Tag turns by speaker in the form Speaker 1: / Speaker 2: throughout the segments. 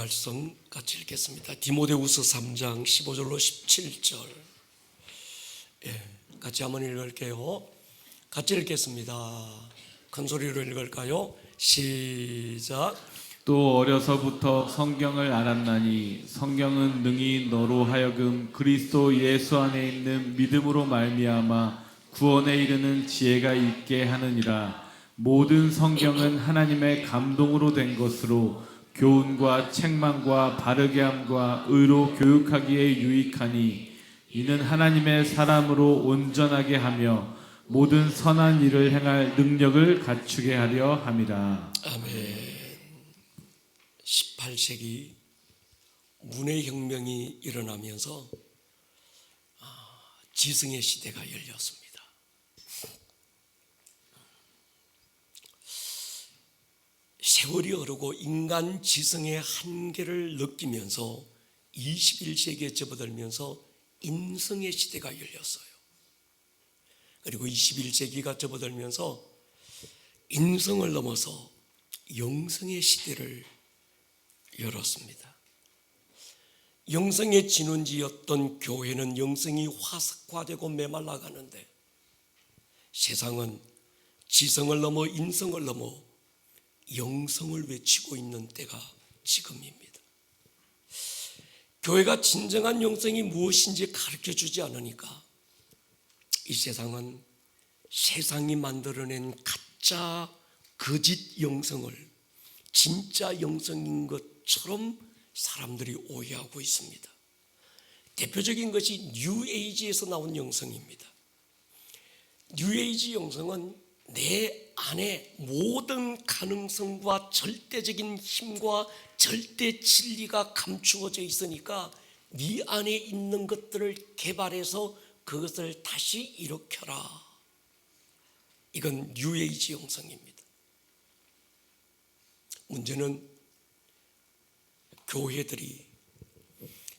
Speaker 1: 말씀 같이 읽겠습니다. 디모데후서 3장 15절로 17절. 같이 한번 읽을게요. 같이 읽겠습니다. 큰 소리로 읽을까요? 시작.
Speaker 2: 또 어려서부터 성경을 알았나니 성경은 능히 너로 하여금 그리스도 예수 안에 있는 믿음으로 말미암아 구원에 이르는 지혜가 있게 하느니라. 모든 성경은 하나님의 감동으로 된 것으로 교훈과 책망과 바르게 함과 의로 교육하기에 유익하니 이는 하나님의 사람으로 온전하게 하며 모든 선한 일을 행할 능력을 갖추게 하려 함이라.
Speaker 1: 아멘. 18세기 문해혁명이 일어나면서 지성의 시대가 열렸습니다. 세월이 흐르고 인간 지성의 한계를 느끼면서 21세기에 접어들면서 인성의 시대가 열렸어요. 그리고 21세기가 접어들면서 인성을 넘어서 영성의 시대를 열었습니다. 영성의 진원지였던 교회는 영성이 화석화되고 메말라가는데 세상은 지성을 넘어 인성을 넘어 영성을 외치고 있는 때가 지금입니다. 교회가 진정한 영성이 무엇인지 가르쳐주지 않으니까 이 세상은 세상이 만들어낸 가짜 거짓 영성을 진짜 영성인 것처럼 사람들이 오해하고 있습니다. 대표적인 것이 뉴에이지에서 나온 영성입니다. 뉴에이지 영성은 내 안에 모든 가능성과 절대적인 힘과 절대 진리가 감추어져 있으니까 네 안에 있는 것들을 개발해서 그것을 다시 일으켜라. 이건 뉴에이지 영성입니다. 문제는 교회들이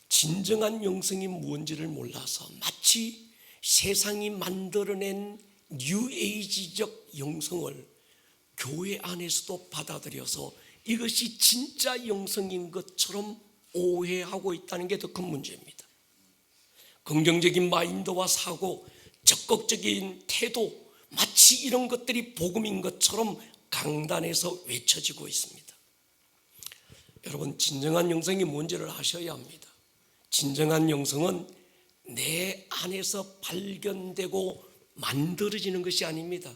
Speaker 1: 진정한 영성이 무엇인지를 몰라서 마치 세상이 만들어낸 뉴에이지적 영성을 교회 안에서도 받아들여서 이것이 진짜 영성인 것처럼 오해하고 있다는 게 더 큰 문제입니다. 긍정적인 마인드와 사고, 적극적인 태도, 마치 이런 것들이 복음인 것처럼 강단에서 외쳐지고 있습니다. 여러분, 진정한 영성이 뭔지를 아셔야 합니다. 진정한 영성은 내 안에서 발견되고 만들어지는 것이 아닙니다.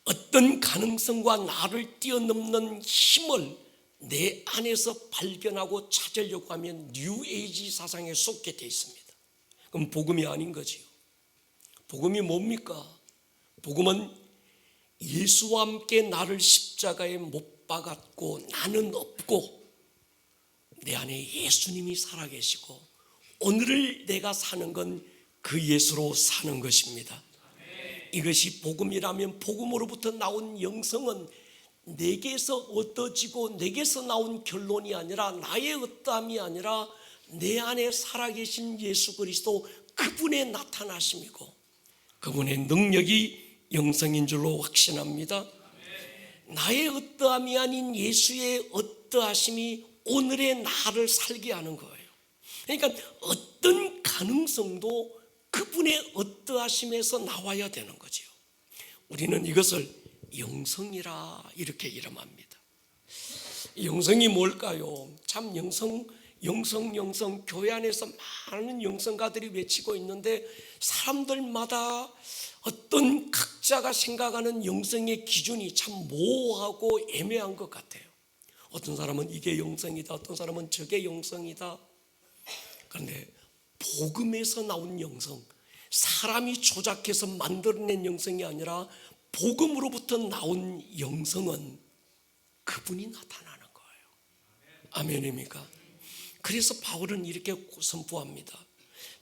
Speaker 1: 어떤 가능성과 나를 뛰어넘는 힘을 내 안에서 발견하고 찾으려고 하면 뉴에이지 사상에 속게 되어 있습니다. 그럼 복음이 아닌 거지요. 복음이 뭡니까? 복음은 예수와 함께 나를 십자가에 못 박았고 나는 없고 내 안에 예수님이 살아계시고 오늘을 내가 사는 건 그 예수로 사는 것입니다. 이것이 복음이라면 복음으로부터 나온 영성은 내게서 얻어지고 내게서 나온 결론이 아니라 나의 어떠함이 아니라 내 안에 살아계신 예수 그리스도 그분의 나타나심이고 그분의 능력이 영성인 줄로 확신합니다. 나의 어떠함이 아닌 예수의 어떠하심이 오늘의 나를 살게 하는 거예요. 그러니까 어떤 가능성도 그분의 어떠하심에서 나와야 되는 거죠. 우리는 이것을 영성이라 이렇게 이름합니다. 영성이 뭘까요? 참 영성 교회 안에서 많은 영성가들이 외치고 있는데 사람들마다 어떤 각자가 생각하는 영성의 기준이 참 모호하고 애매한 것 같아요. 어떤 사람은 이게 영성이다, 어떤 사람은 저게 영성이다. 그런데 복음에서 나온 영성, 사람이 조작해서 만들어낸 영성이 아니라 복음으로부터 나온 영성은 그분이 나타나는 거예요. 아멘입니까? 그래서 바울은 이렇게 선포합니다.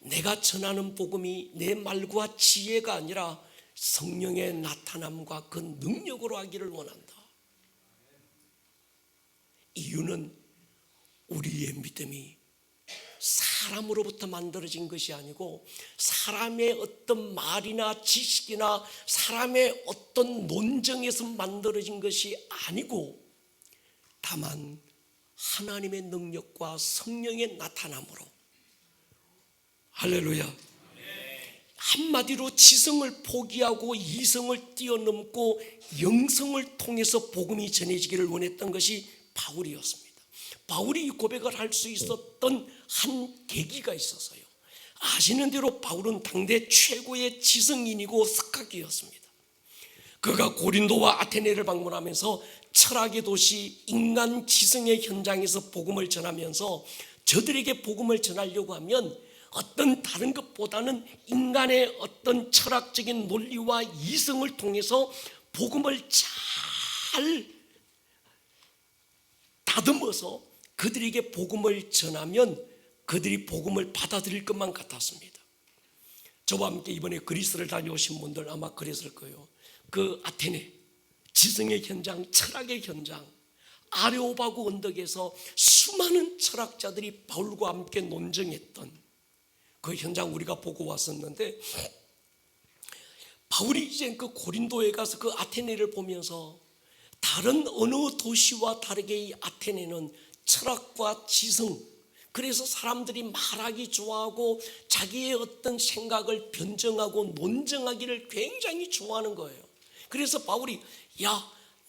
Speaker 1: 내가 전하는 복음이 내 말과 지혜가 아니라 성령의 나타남과 그 능력으로 하기를 원한다. 이유는 우리의 믿음이 사람으로부터 만들어진 것이 아니고 사람의 어떤 말이나 지식이나 사람의 어떤 논정에서 만들어진 것이 아니고 다만 하나님의 능력과 성령의 나타남으로, 할렐루야, 한마디로 지성을 포기하고 이성을 뛰어넘고 영성을 통해서 복음이 전해지기를 원했던 것이 바울이었습니다. 바울이 이 고백을 할 수 있었던 한 계기가 있어서요. 아시는 대로 바울은 당대 최고의 지성인이고 스카기였습니다. 그가 고린도와 아테네를 방문하면서 철학의 도시 인간 지성의 현장에서 복음을 전하면서 저들에게 복음을 전하려고 하면 어떤 다른 것보다는 인간의 어떤 철학적인 논리와 이성을 통해서 복음을 잘 다듬어서 그들에게 복음을 전하면 그들이 복음을 받아들일 것만 같았습니다. 저와 함께 이번에 그리스를 다녀오신 분들 아마 그랬을 거예요. 그 아테네 지성의 현장, 철학의 현장, 아레오바구 언덕에서 수많은 철학자들이 바울과 함께 논쟁했던 그 현장 우리가 보고 왔었는데, 바울이 이제 그 고린도에 가서 그 아테네를 보면서 다른 어느 도시와 다르게 이 아테네는 철학과 지성, 그래서 사람들이 말하기 좋아하고 자기의 어떤 생각을 변정하고 논쟁하기를 굉장히 좋아하는 거예요. 그래서 바울이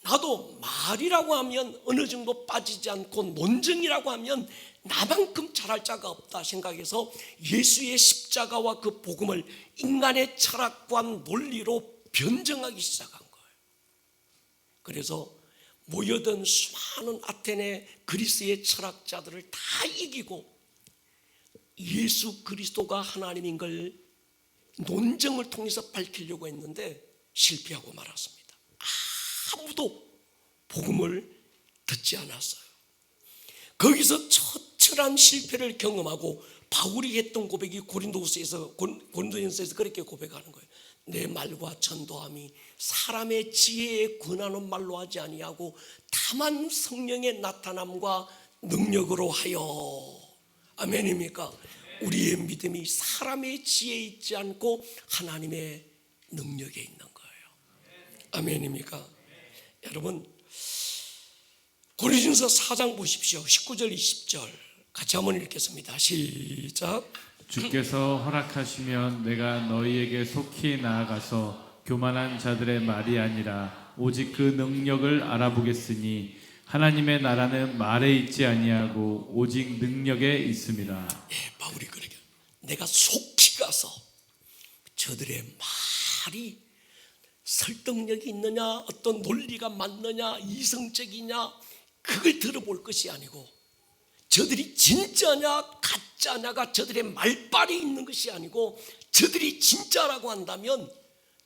Speaker 1: 나도 말이라고 하면 어느 정도 빠지지 않고 논쟁이라고 하면 나만큼 잘할 자가 없다 생각해서 예수의 십자가와 그 복음을 인간의 철학과 논리로 변정하기 시작한 거예요. 그래서 모여든 수많은 아테네 그리스의 철학자들을 다 이기고 예수 그리스도가 하나님인 걸 논쟁을 통해서 밝히려고 했는데 실패하고 말았습니다. 아무도 복음을 듣지 않았어요. 거기서 처절한 실패를 경험하고 바울이 했던 고백이 고린도전서에서 그렇게 고백하는 거예요. 내 말과 전도함이 사람의 지혜에 권하는 말로 하지 아니하고 다만 성령의 나타남과 능력으로 하여. 아멘입니까? 우리의 믿음이 사람의 지혜에 있지 않고 하나님의 능력에 있는 거예요. 아멘입니까? 여러분, 고린도전서 4장 보십시오. 19절 20절 같이 한번 읽겠습니다. 시작.
Speaker 2: 주께서 허락하시면 내가 너희에게 속히 나아가서 교만한 자들의 말이 아니라 오직 그 능력을 알아보겠으니 하나님의 나라는 말에 있지 아니하고 오직 능력에 있습니다.
Speaker 1: 바울이 그러게 내가 속히 가서 저들의 말이 설득력이 있느냐, 어떤 논리가 맞느냐, 이성적이냐, 그걸 들어볼 것이 아니고 저들이 진짜냐 가짜냐가 저들의 말빨이 있는 것이 아니고 저들이 진짜라고 한다면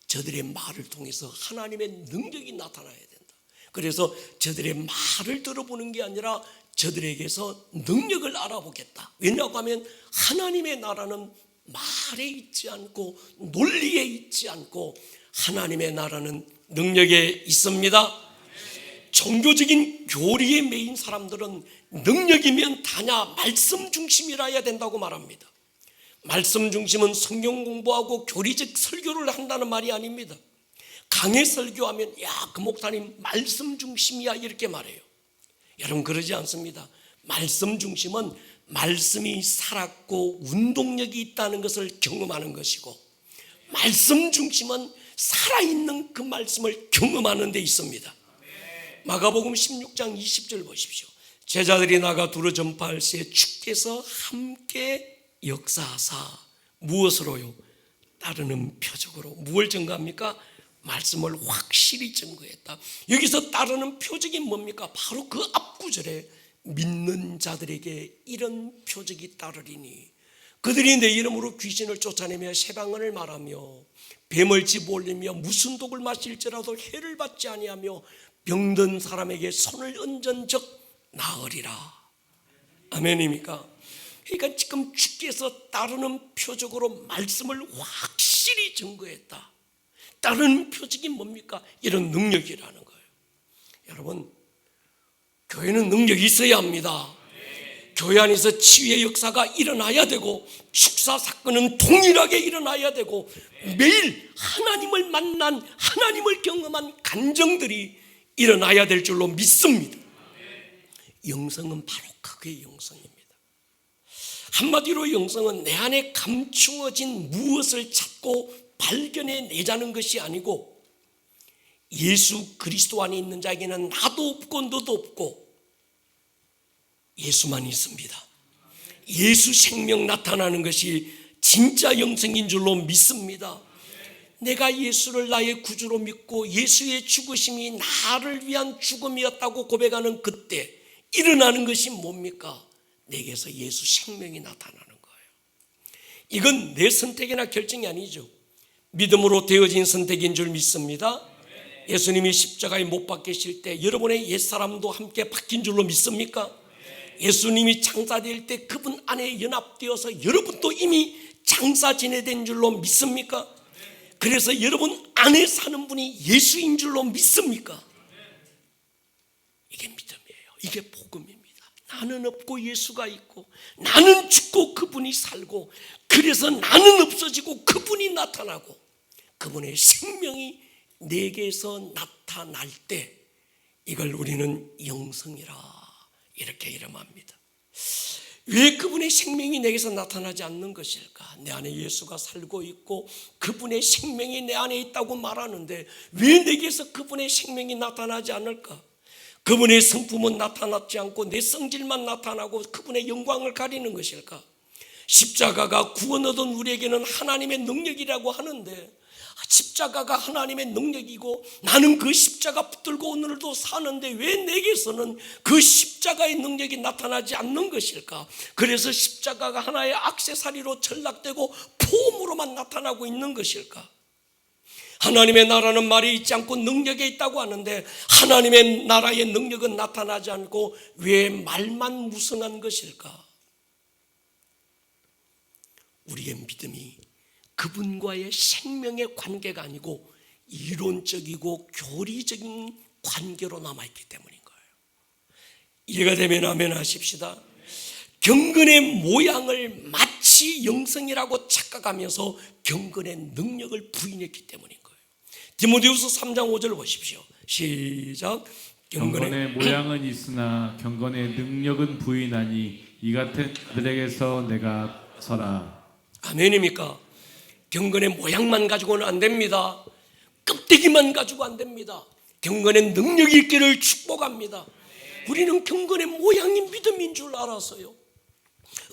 Speaker 1: 저들의 말을 통해서 하나님의 능력이 나타나야 된다. 그래서 저들의 말을 들어보는 게 아니라 저들에게서 능력을 알아보겠다. 왜냐고 하면 하나님의 나라는 말에 있지 않고 논리에 있지 않고 하나님의 나라는 능력에 있습니다. 종교적인 교리에 매인 사람들은 능력이면 다냐 말씀 중심이라 해야 된다고 말합니다. 말씀 중심은 성경 공부하고 교리적 설교를 한다는 말이 아닙니다. 강해 설교하면 그 목사님 말씀 중심이야 이렇게 말해요. 여러분 그러지 않습니다. 말씀 중심은 말씀이 살았고 운동력이 있다는 것을 경험하는 것이고, 말씀 중심은 살아있는 그 말씀을 경험하는 데 있습니다. 마가복음 16장 20절 보십시오. 제자들이 나가 두루 전파할 새 주께서 함께 역사하사 무엇으로요? 따르는 표적으로. 무엇을 증거합니까? 말씀을 확실히 증거했다. 여기서 따르는 표적이 뭡니까? 바로 그 앞구절에 믿는 자들에게 이런 표적이 따르리니 그들이 내 이름으로 귀신을 쫓아내며 새방언을 말하며 뱀을 집어올리며 무슨 독을 마실지라도 해를 받지 아니하며 병든 사람에게 손을 얹은 적 나으리라. 아멘입니까? 그러니까 지금 주께서 따르는 표적으로 말씀을 확실히 증거했다. 따르는 표적이 뭡니까? 이런 능력이라는 거예요. 여러분, 교회는 능력이 있어야 합니다. 교회 안에서 치유의 역사가 일어나야 되고 축사 사건은 동일하게 일어나야 되고 매일 하나님을 만난, 하나님을 경험한 간정들이 일어나야 될 줄로 믿습니다. 영성은 바로 그게 영성입니다. 한마디로 영성은 내 안에 감추어진 무엇을 찾고 발견해내자는 것이 아니고 예수 그리스도 안에 있는 자에게는 나도 없고 너도 없고 예수만 있습니다. 예수 생명 나타나는 것이 진짜 영성인 줄로 믿습니다. 내가 예수를 나의 구주로 믿고 예수의 죽으심이 나를 위한 죽음이었다고 고백하는 그때 일어나는 것이 뭡니까? 내게서 예수 생명이 나타나는 거예요. 이건 내 선택이나 결정이 아니죠. 믿음으로 되어진 선택인 줄 믿습니다. 예수님이 십자가에 못 박히실 때 여러분의 옛사람도 함께 박힌 줄로 믿습니까? 예수님이 장사될 때 그분 안에 연합되어서 여러분도 이미 장사 지내된 줄로 믿습니까? 그래서 여러분 안에 사는 분이 예수인 줄로 믿습니까? 이게 믿음이에요. 이게 복음입니다. 나는 없고 예수가 있고, 나는 죽고 그분이 살고, 그래서 나는 없어지고 그분이 나타나고, 그분의 생명이 내게서 나타날 때 이걸 우리는 영성이라 이렇게 이름합니다. 왜 그분의 생명이 내게서 나타나지 않는 것일까? 내 안에 예수가 살고 있고 그분의 생명이 내 안에 있다고 말하는데 왜 내게서 그분의 생명이 나타나지 않을까? 그분의 성품은 나타나지 않고 내 성질만 나타나고 그분의 영광을 가리는 것일까? 십자가가 구원 얻은 우리에게는 하나님의 능력이라고 하는데 십자가가 하나님의 능력이고 나는 그 십자가 붙들고 오늘도 사는데 왜 내게서는 그 십자가의 능력이 나타나지 않는 것일까? 그래서 십자가가 하나의 액세서리로 전락되고 폼으로만 나타나고 있는 것일까? 하나님의 나라는 말이 있지 않고 능력에 있다고 하는데 하나님의 나라의 능력은 나타나지 않고 왜 말만 무성한 것일까? 우리의 믿음이 그분과의 생명의 관계가 아니고 이론적이고 교리적인 관계로 남아있기 때문인 거예요. 이해가 되면 아멘 하십시다. 경건의 모양을 마치 영성이라고 착각하면서 경건의 능력을 부인했기 때문인 거예요. 디모데후서 3장 5절 보십시오. 시작.
Speaker 2: 경건의 모양은 있으나 경건의 능력은 부인하니 이 같은 자들에게서 내가 서라.
Speaker 1: 아멘입니까? 경건의 모양만 가지고는 안 됩니다. 껍데기만 가지고 안 됩니다. 경건의 능력이 있기를 축복합니다. 우리는 경건의 모양이 믿음인 줄 알았어요.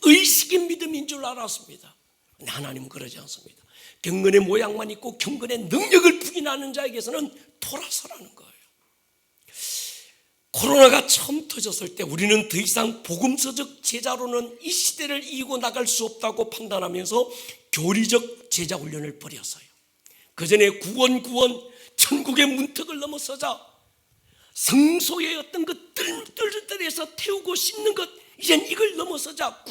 Speaker 1: 의식이 믿음인 줄 알았습니다. 근데 하나님은 그러지 않습니다. 경건의 모양만 있고 경건의 능력을 부인하는 자에게서는 돌아서라는 거예요. 코로나가 처음 터졌을 때 우리는 더 이상 복음서적 제자로는 이 시대를 이기고 나갈 수 없다고 판단하면서 교리적 제자 훈련을 벌였어요. 그 전에 구원 천국의 문턱을 넘어서자 성소의 어떤 것 뜰뜰뜰에서 태우고 씻는 것 이젠 이걸 넘어서자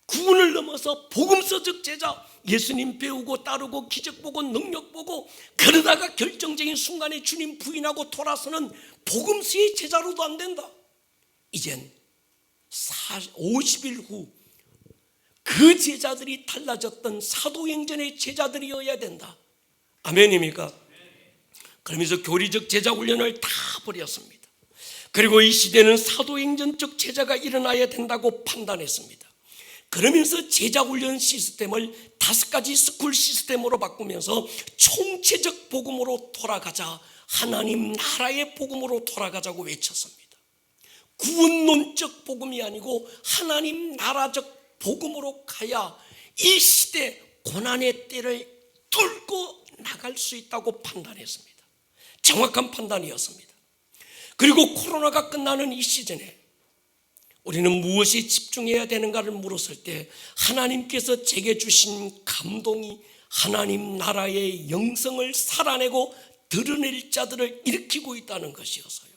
Speaker 1: 구원을 넘어서 복음서적 제자 예수님 배우고 따르고 기적 보고 능력 보고 그러다가 결정적인 순간에 주님 부인하고 돌아서는 복음서의 제자로도 안 된다. 이젠 50일 후 그 제자들이 달라졌던 사도행전의 제자들이어야 된다. 아멘입니까? 그러면서 교리적 제자 훈련을 다 버렸습니다. 그리고 이 시대는 사도행전적 제자가 일어나야 된다고 판단했습니다. 그러면서 제자 훈련 시스템을 5가지 스쿨 시스템으로 바꾸면서 총체적 복음으로 돌아가자, 하나님 나라의 복음으로 돌아가자고 외쳤습니다. 구원론적 복음이 아니고 하나님 나라적 복음으로 가야 이 시대 고난의 때를 뚫고 나갈 수 있다고 판단했습니다. 정확한 판단이었습니다. 그리고 코로나가 끝나는 이 시즌에 우리는 무엇에 집중해야 되는가를 물었을 때 하나님께서 제게 주신 감동이 하나님 나라의 영성을 살아내고 드러낼 자들을 일으키고 있다는 것이었어요.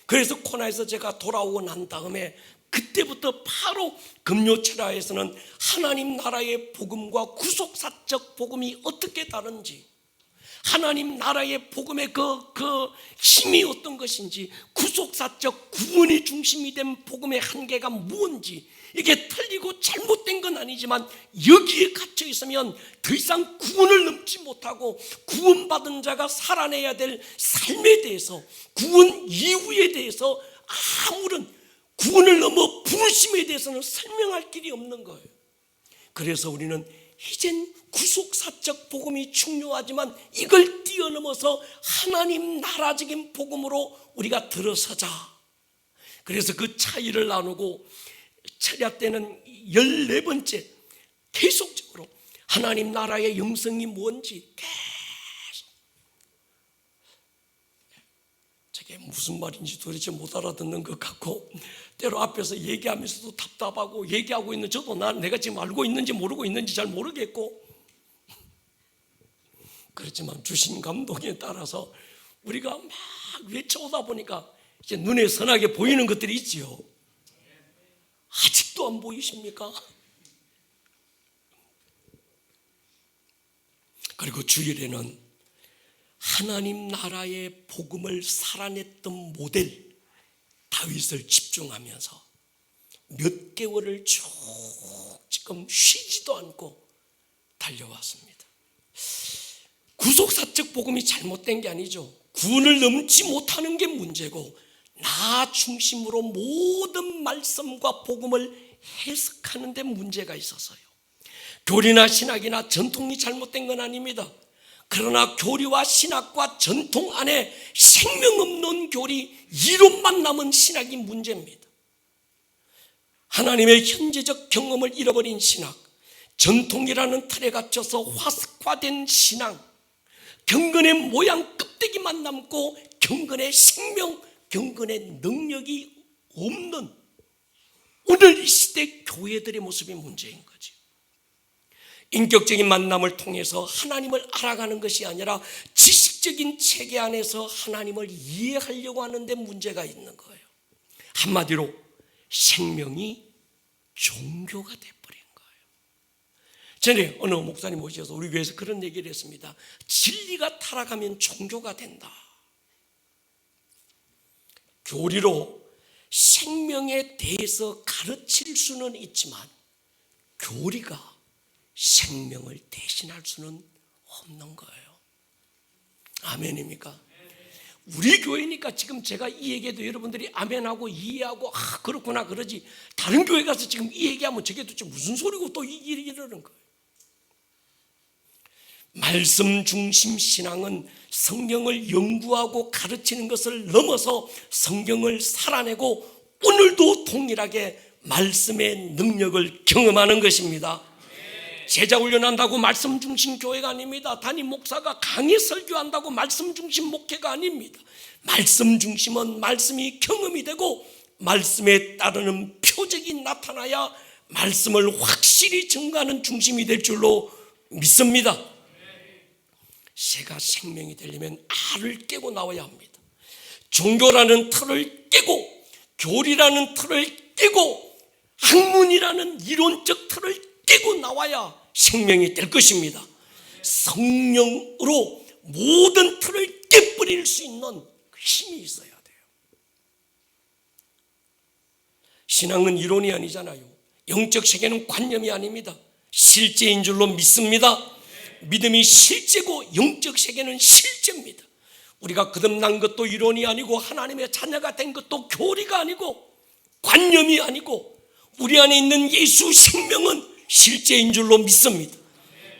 Speaker 1: 그래서 코로나에서 제가 돌아오고 난 다음에 그때부터 바로 금요철야에서는 하나님 나라의 복음과 구속사적 복음이 어떻게 다른지, 하나님 나라의 복음의 그 힘이 어떤 것인지, 구속사적 구원의 중심이 된 복음의 한계가 뭔지, 이게 틀리고 잘못된 건 아니지만 여기에 갇혀 있으면 더 이상 구원을 넘지 못하고 구원받은 자가 살아내야 될 삶에 대해서, 구원 이후에 대해서 아무런 구원을 넘어 부르심에 대해서는 설명할 길이 없는 거예요. 그래서 우리는 이젠 구속사적 복음이 중요하지만 이걸 뛰어넘어서 하나님 나라적인 복음으로 우리가 들어서자. 그래서 그 차이를 나누고 철야 때는 14번째 계속적으로 하나님 나라의 영성이 뭔지 계속, 저게 무슨 말인지 도대체 못 알아듣는 것 같고 때로 앞에서 얘기하면서도 답답하고 얘기하고 있는 저도 내가 지금 알고 있는지 모르고 있는지 잘 모르겠고, 그렇지만 주신 감동에 따라서 우리가 막 외쳐오다 보니까 이제 눈에 선하게 보이는 것들이 있지요. 아직도 안 보이십니까? 그리고 주일에는 하나님 나라의 복음을 살아냈던 모델 다윗을 집중하면서 몇 개월을 쭉 지금 쉬지도 않고 달려왔습니다. 구속사적 복음이 잘못된 게 아니죠. 구원을 넘지 못하는 게 문제고, 나 중심으로 모든 말씀과 복음을 해석하는 데 문제가 있어서요. 교리나 신학이나 전통이 잘못된 건 아닙니다. 그러나 교리와 신학과 전통 안에 생명 없는 교리, 이론만 남은 신학이 문제입니다. 하나님의 현재적 경험을 잃어버린 신학, 전통이라는 틀에 갇혀서 화석화된 신앙, 경건의 모양 껍데기만 남고 경건의 생명, 경건의 능력이 없는 오늘 이 시대 교회들의 모습이 문제인 거죠. 인격적인 만남을 통해서 하나님을 알아가는 것이 아니라 지식적인 체계 안에서 하나님을 이해하려고 하는데 문제가 있는 거예요. 한마디로 생명이 종교가 돼버린 거예요. 전에 어느 목사님 오셔서 우리 교회에서 그런 얘기를 했습니다. 진리가 타락하면 종교가 된다. 교리로 생명에 대해서 가르칠 수는 있지만 교리가 생명을 대신할 수는 없는 거예요. 아멘입니까? 우리 교회니까 지금 제가 이 얘기해도 여러분들이 아멘하고 이해하고 그렇구나 그러지, 다른 교회 가서 지금 이 얘기하면 저게 도대체 무슨 소리고 또 이러는 거예요. 말씀 중심 신앙은 성경을 연구하고 가르치는 것을 넘어서 성경을 살아내고 오늘도 동일하게 말씀의 능력을 경험하는 것입니다. 제자 훈련한다고 말씀 중심 교회가 아닙니다. 담임 목사가 강의 설교한다고 말씀 중심 목회가 아닙니다. 말씀 중심은 말씀이 경험이 되고 말씀에 따르는 표적이 나타나야 말씀을 확실히 증거하는 중심이 될 줄로 믿습니다. 새가 생명이 되려면 알을 깨고 나와야 합니다. 종교라는 틀을 깨고 교리라는 틀을 깨고 학문이라는 이론적 틀을 깨고 나와야 생명이 될 것입니다. 성령으로 모든 틀을 깨버릴 수 있는 힘이 있어야 돼요. 신앙은 이론이 아니잖아요. 영적 세계는 관념이 아닙니다. 실제인 줄로 믿습니다. 믿음이 실제고 영적 세계는 실제입니다. 우리가 거듭난 것도 이론이 아니고 하나님의 자녀가 된 것도 교리가 아니고 관념이 아니고 우리 안에 있는 예수 생명은 실제인 줄로 믿습니다.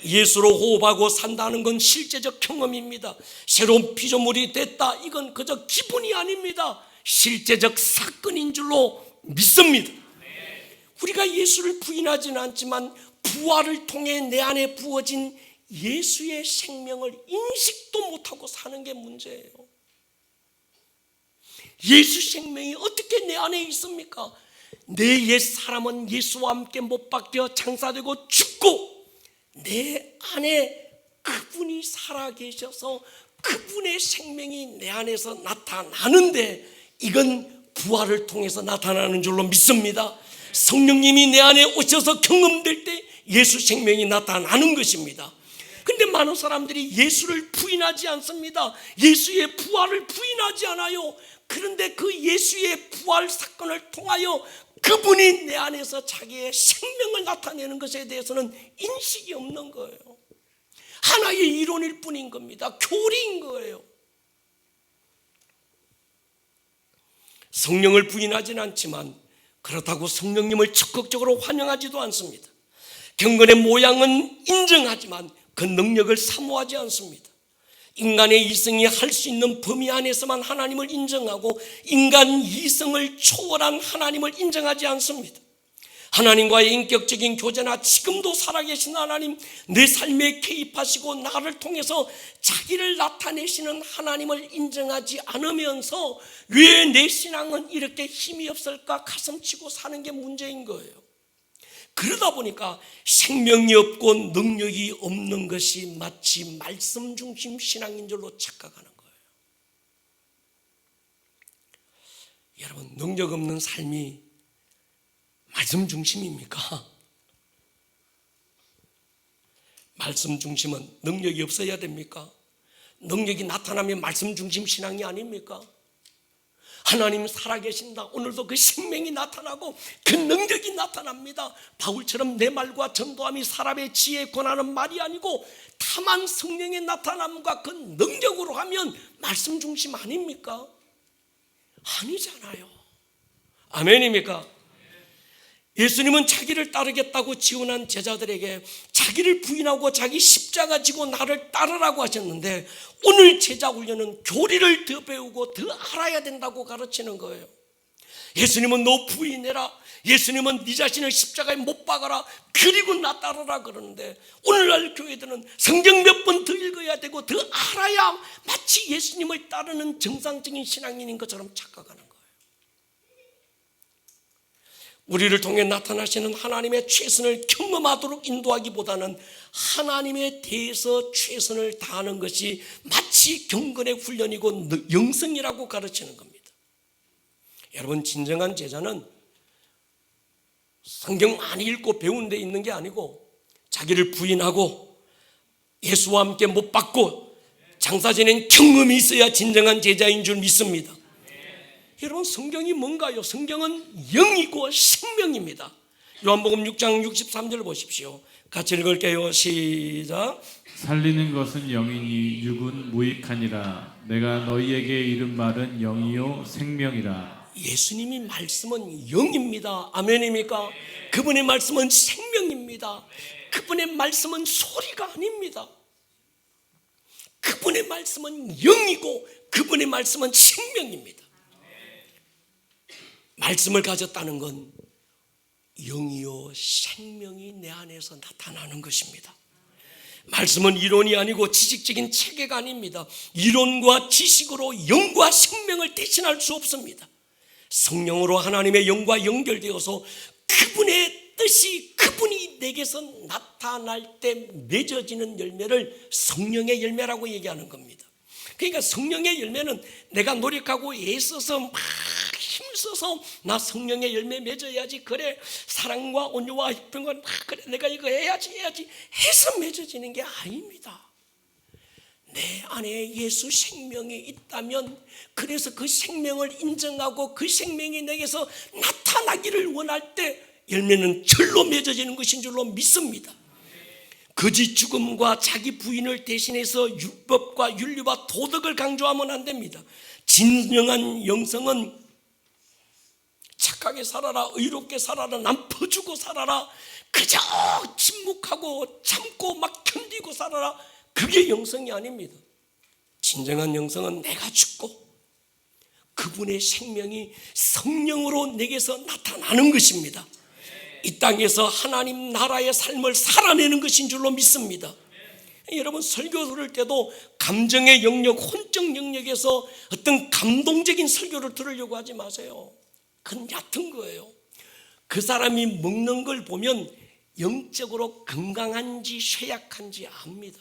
Speaker 1: 예수로 호흡하고 산다는 건 실제적 경험입니다. 새로운 피조물이 됐다, 이건 그저 기분이 아닙니다. 실제적 사건인 줄로 믿습니다. 우리가 예수를 부인하지는 않지만 부활을 통해 내 안에 부어진 예수의 생명을 인식도 못하고 사는 게 문제예요. 예수 생명이 어떻게 내 안에 있습니까? 내 옛사람은 예수와 함께 못 박혀 장사되고 죽고 내 안에 그분이 살아계셔서 그분의 생명이 내 안에서 나타나는데 이건 부활을 통해서 나타나는 줄로 믿습니다. 성령님이 내 안에 오셔서 경험될 때 예수 생명이 나타나는 것입니다. 근데 많은 사람들이 예수를 부인하지 않습니다. 예수의 부활을 부인하지 않아요. 그런데 그 예수의 부활 사건을 통하여 그분이 내 안에서 자기의 생명을 나타내는 것에 대해서는 인식이 없는 거예요. 하나의 이론일 뿐인 겁니다. 교리인 거예요. 성령을 부인하지는 않지만 그렇다고 성령님을 적극적으로 환영하지도 않습니다. 경건의 모양은 인정하지만 그 능력을 사모하지 않습니다. 인간의 이성이 할 수 있는 범위 안에서만 하나님을 인정하고 인간 이성을 초월한 하나님을 인정하지 않습니다. 하나님과의 인격적인 교제나 지금도 살아계신 하나님, 내 삶에 개입하시고 나를 통해서 자기를 나타내시는 하나님을 인정하지 않으면서 왜 내 신앙은 이렇게 힘이 없을까 가슴치고 사는 게 문제인 거예요. 그러다 보니까 생명이 없고 능력이 없는 것이 마치 말씀 중심 신앙인 줄로 착각하는 거예요. 여러분, 능력 없는 삶이 말씀 중심입니까? 말씀 중심은 능력이 없어야 됩니까? 능력이 나타나면 말씀 중심 신앙이 아닙니까? 하나님 살아계신다. 오늘도 그 생명이 나타나고 그 능력이 나타납니다. 바울처럼 내 말과 전도함이 사람의 지혜에 권하는 말이 아니고 다만 성령의 나타남과 그 능력으로 하면 말씀 중심 아닙니까? 아니잖아요. 아멘입니까? 예수님은 자기를 따르겠다고 지원한 제자들에게 자기를 부인하고 자기 십자가 지고 나를 따르라고 하셨는데, 오늘 제자 훈련은 교리를 더 배우고 더 알아야 된다고 가르치는 거예요. 예수님은 너 부인해라, 예수님은 네 자신을 십자가에 못 박아라, 그리고 나 따르라 그러는데, 오늘날 교회들은 성경 몇 번 더 읽어야 되고 더 알아야 마치 예수님을 따르는 정상적인 신앙인인 것처럼 착각하는 거예요. 우리를 통해 나타나시는 하나님의 최선을 경험하도록 인도하기보다는 하나님에 대해서 최선을 다하는 것이 마치 경건의 훈련이고 영성이라고 가르치는 겁니다. 여러분, 진정한 제자는 성경 많이 읽고 배운 데 있는 게 아니고 자기를 부인하고 예수와 함께 못 박고 장사 지낸 경험이 있어야 진정한 제자인 줄 믿습니다. 여러분, 성경이 뭔가요? 성경은 영이고 생명입니다. 요한복음 6장 63절 보십시오. 같이 읽을게요. 시작.
Speaker 2: 살리는 것은 영이니 육은 무익하니라. 내가 너희에게 이른 말은 영이요 생명이라.
Speaker 1: 예수님이 말씀은 영입니다. 아멘입니까? 그분의 말씀은 생명입니다. 그분의 말씀은 소리가 아닙니다. 그분의 말씀은 영이고 그분의 말씀은 생명입니다. 말씀을 가졌다는 건 영이요 생명이 내 안에서 나타나는 것입니다. 말씀은 이론이 아니고 지식적인 체계가 아닙니다. 이론과 지식으로 영과 생명을 대신할 수 없습니다. 성령으로 하나님의 영과 연결되어서 그분의 뜻이 그분이 내게서 나타날 때 맺어지는 열매를 성령의 열매라고 얘기하는 겁니다. 그러니까 성령의 열매는 내가 노력하고 애써서 막 힘써서 나 성령의 열매 맺어야지, 그래 사랑과 온유와 희평과 그래 내가 이거 해야지 해서 맺어지는 게 아닙니다. 내 안에 예수 생명이 있다면, 그래서 그 생명을 인정하고 그 생명이 내게서 나타나기를 원할 때 열매는 절로 맺어지는 것인 줄로 믿습니다. 거짓 죽음과 자기 부인을 대신해서 율법과 윤리와 도덕을 강조하면 안 됩니다. 진정한 영성은 착하게 살아라, 의롭게 살아라, 남 퍼주고 살아라, 그저 침묵하고 참고 막 견디고 살아라, 그게 영성이 아닙니다. 진정한 영성은 내가 죽고 그분의 생명이 성령으로 내게서 나타나는 것입니다. 이 땅에서 하나님 나라의 삶을 살아내는 것인 줄로 믿습니다. 여러분, 설교 들을 때도 감정의 영역, 혼적 영역에서 어떤 감동적인 설교를 들으려고 하지 마세요. 그건 얕은 거예요. 그 사람이 먹는 걸 보면 영적으로 건강한지 쇠약한지 압니다.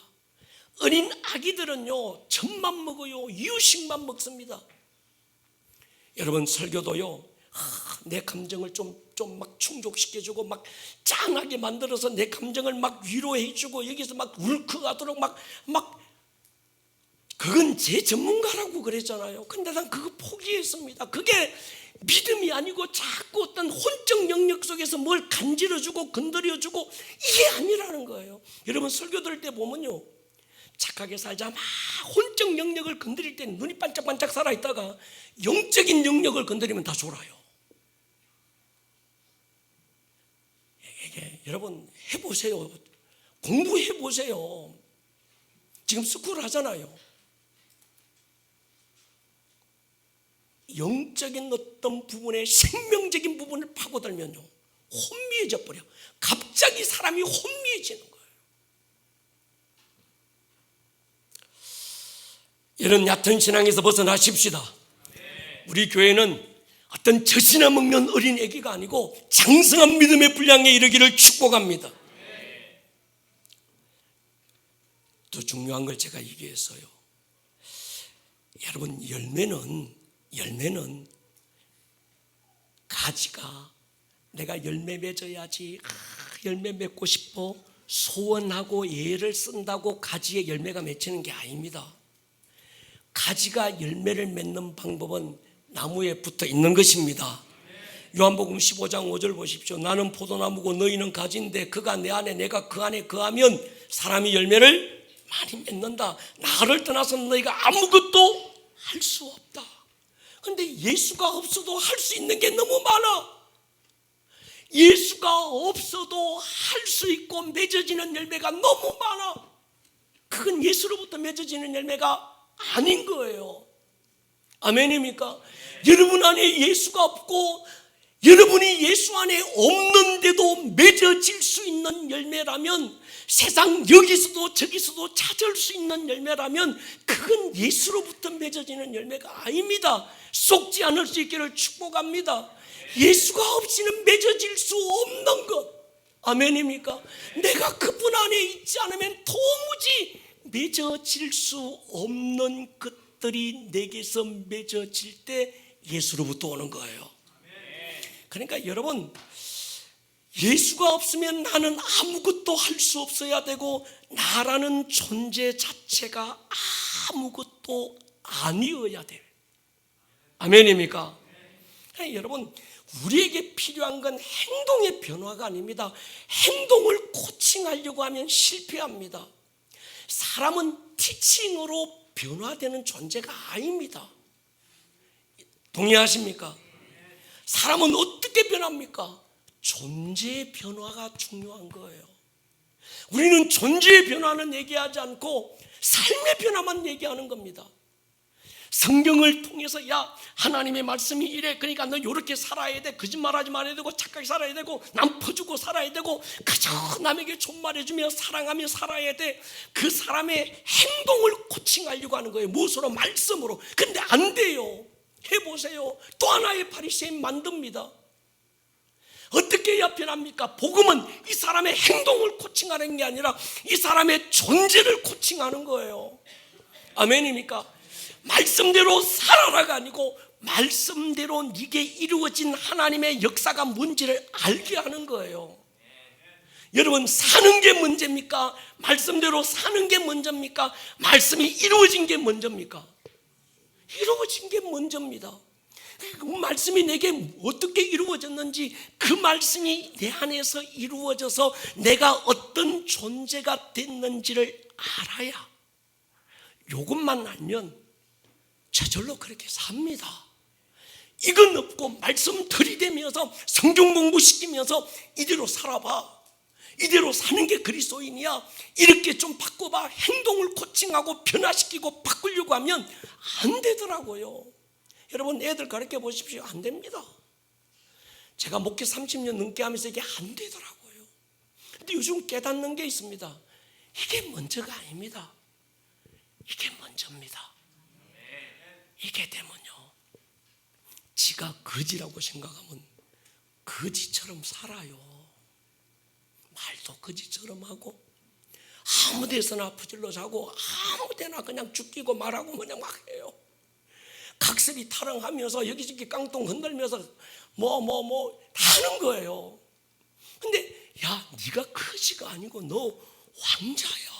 Speaker 1: 어린 아기들은요, 젖만 먹어요. 이유식만 먹습니다. 여러분, 설교도요, 내 감정을 좀 막 충족시켜주고 막 짱하게 만들어서 내 감정을 막 위로해주고 여기서 막 울컥하도록 막 그건 제 전문가라고 그랬잖아요. 근데 난 그거 포기했습니다. 그게 믿음이 아니고 자꾸 어떤 혼적 영역 속에서 뭘 간지러주고 건드려주고 이게 아니라는 거예요. 여러분, 설교 들을 때 보면요, 착하게 살자 막 혼적 영역을 건드릴 때는 눈이 반짝반짝 살아있다가 영적인 영역을 건드리면 다 졸아요. 이게 여러분 해보세요. 공부해보세요. 지금 스쿨 하잖아요. 영적인 어떤 부분에 생명적인 부분을 파고들면요 혼미해져 버려. 갑자기 사람이 혼미해지는 거예요. 이런 얕은 신앙에서 벗어나십시다. 우리 교회는 어떤 젖이나 먹는 어린 애기가 아니고 장성한 믿음의 분량에 이르기를 축복합니다. 또 중요한 걸 제가 얘기했어요. 여러분 열매는 가지가 내가 열매 맺어야지 열매 맺고 싶어 소원하고 예를 쓴다고 가지에 열매가 맺히는 게 아닙니다. 가지가 열매를 맺는 방법은 나무에 붙어 있는 것입니다. 요한복음 15장 5절 보십시오. 나는 포도나무고 너희는 가지인데 그가 내 안에 내가 그 안에 거하면 사람이 열매를 많이 맺는다. 나를 떠나서 너희가 아무것도 할 수 없다. 그런데 예수가 없어도 할 수 있는 게 너무 많아. 예수가 없어도 할 수 있고 맺어지는 열매가 너무 많아. 그건 예수로부터 맺어지는 열매가 아닌 거예요. 아멘입니까? 여러분 안에 예수가 없고 여러분이 예수 안에 없는데도 맺어질 수 있는 열매라면, 세상 여기서도 저기서도 찾을 수 있는 열매라면 그건 예수로부터 맺어지는 열매가 아닙니다. 속지 않을 수 있기를 축복합니다. 예수가 없이는 맺어질 수 없는 것. 아멘입니까? 내가 그분 안에 있지 않으면 도무지 맺어질 수 없는 것들이 내게서 맺어질 때 예수로부터 오는 거예요. 그러니까 여러분, 예수가 없으면 나는 아무것도 할 수 없어야 되고 나라는 존재 자체가 아무것도 아니어야 돼요. 아멘입니까? 여러분, 우리에게 필요한 건 행동의 변화가 아닙니다. 행동을 코칭하려고 하면 실패합니다. 사람은 티칭으로 변화되는 존재가 아닙니다. 동의하십니까? 사람은 어떻게 변합니까? 존재의 변화가 중요한 거예요. 우리는 존재의 변화는 얘기하지 않고 삶의 변화만 얘기하는 겁니다. 성경을 통해서 야, 하나님의 말씀이 이래, 그러니까 너 이렇게 살아야 돼, 거짓말하지 말아야 되고 착하게 살아야 되고 남 퍼주고 살아야 되고 그저 남에게 존말해주며 사랑하며 살아야 돼. 그 사람의 행동을 코칭하려고 하는 거예요. 무엇으로? 말씀으로. 근데 안 돼요. 해보세요. 또 하나의 바리새인 만듭니다. 어떻게 해야 변합니까? 복음은 이 사람의 행동을 코칭하는 게 아니라 이 사람의 존재를 코칭하는 거예요. 아멘입니까? 말씀대로 살아라가 아니고 말씀대로 이게 이루어진 하나님의 역사가 뭔지를 알게 하는 거예요. 여러분, 사는 게 문제입니까? 말씀대로 사는 게 먼저입니까? 말씀이 이루어진 게 먼저입니까? 이루어진 게 먼저입니다. 그 말씀이 내게 어떻게 이루어졌는지, 그 말씀이 내 안에서 이루어져서 내가 어떤 존재가 됐는지를 알아야, 이것만 알면 저절로 그렇게 삽니다. 이건 없고 말씀 들이대면서 성경 공부시키면서 이대로 살아봐, 이대로 사는 게 그리스도인이야, 이렇게 좀 바꿔봐, 행동을 코칭하고 변화시키고 바꾸려고 하면 안 되더라고요. 여러분, 애들 가르쳐 보십시오. 안 됩니다. 제가 목회 30년 넘게 하면서 이게 안 되더라고요. 근데 요즘 깨닫는 게 있습니다. 이게 먼저가 아닙니다. 이게 먼저입니다. 이게 되면요, 지가 거지라고 생각하면 거지처럼 살아요. 말도 거지처럼 하고 아무 데서나 아프질러 자고 아무 데나 그냥 죽이고 말하고 그냥 막 해요. 각설이 타령하면서 여기저기 깡통 흔들면서 뭐 다 하는 거예요. 근데 야, 네가 거지가 아니고 너 왕자야,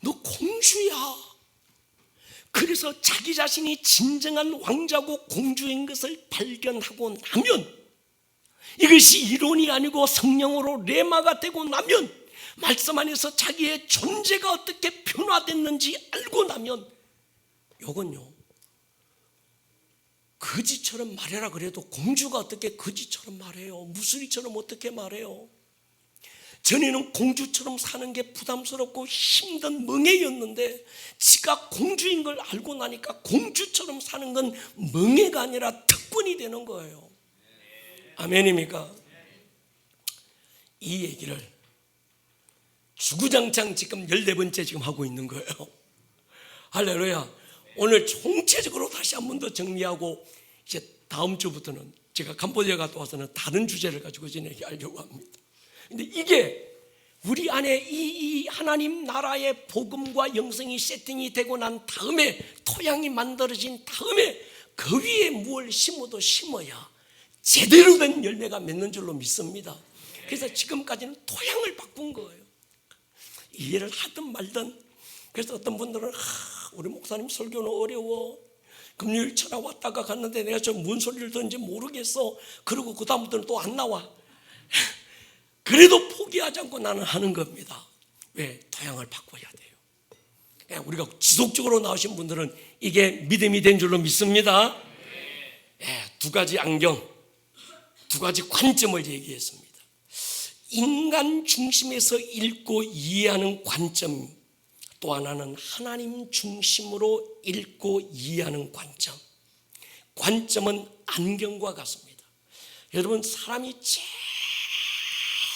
Speaker 1: 너 공주야. 그래서 자기 자신이 진정한 왕자고 공주인 것을 발견하고 나면, 이것이 이론이 아니고 성령으로 레마가 되고 나면 말씀 안에서 자기의 존재가 어떻게 변화됐는지 알고 나면 요건요, 거지처럼 말해라 그래도 공주가 어떻게 거지처럼 말해요? 무술이처럼 어떻게 말해요? 전에는 공주처럼 사는 게 부담스럽고 힘든 멍해였는데 지가 공주인 걸 알고 나니까 공주처럼 사는 건 멍해가 아니라 특권이 되는 거예요. 아멘입니까? 이 얘기를 주구장창 지금 14번째 지금 하고 있는 거예요. 할렐루야. 오늘 총체적으로 다시 한 번 더 정리하고 이제 다음 주부터는 제가 캄보디아 갔다 와서는 다른 주제를 가지고 진행하려고 합니다. 근데 이게 우리 안에 이 하나님 나라의 복음과 영성이 세팅이 되고 난 다음에 토양이 만들어진 다음에 그 위에 무엇을 심어도 심어야 제대로 된 열매가 맺는 줄로 믿습니다. 그래서 지금까지는 토양을 바꾼 거예요. 이해를 하든 말든. 그래서 어떤 분들은 우리 목사님 설교는 어려워. 금요일 찾아왔다가 갔는데 내가 저 뭔 소리를 듣는지 모르겠어. 그리고 그 다음부터는 또 안 나와. 그래도 포기하지 않고 나는 하는 겁니다. 왜? 토양을 바꿔야 돼요. 우리가 지속적으로 나오신 분들은 이게 믿음이 된 줄로 믿습니다. 두 가지 안경, 두 가지 관점을 얘기했습니다. 인간 중심에서 읽고 이해하는 관점, 또 하나는 하나님 중심으로 읽고 이해하는 관점. 관점은 안경과 같습니다. 여러분, 사람이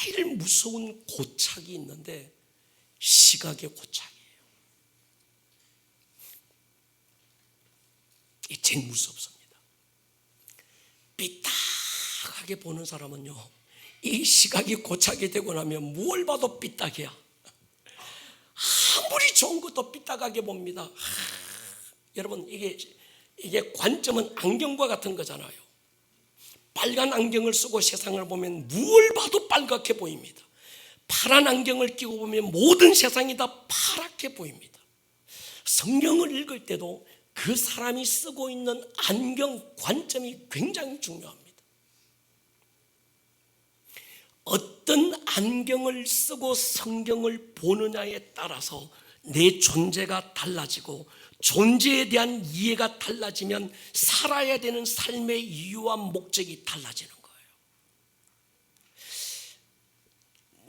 Speaker 1: 제일 무서운 고착이 있는데 시각의 고착이에요. 이게 제일 무섭습니다. 삐딱하게 보는 사람은요, 이 시각이 고착이 되고 나면 뭘 봐도 삐딱이야. 아무리 좋은 것도 삐딱하게 봅니다. 여러분, 이게 관점은 안경과 같은 거잖아요. 빨간 안경을 쓰고 세상을 보면 뭘 봐도 빨갛게 보입니다. 파란 안경을 끼고 보면 모든 세상이 다 파랗게 보입니다. 성경을 읽을 때도 그 사람이 쓰고 있는 안경 관점이 굉장히 중요합니다. 어떤 안경을 쓰고 성경을 보느냐에 따라서 내 존재가 달라지고 존재에 대한 이해가 달라지면 살아야 되는 삶의 이유와 목적이 달라지는 거예요.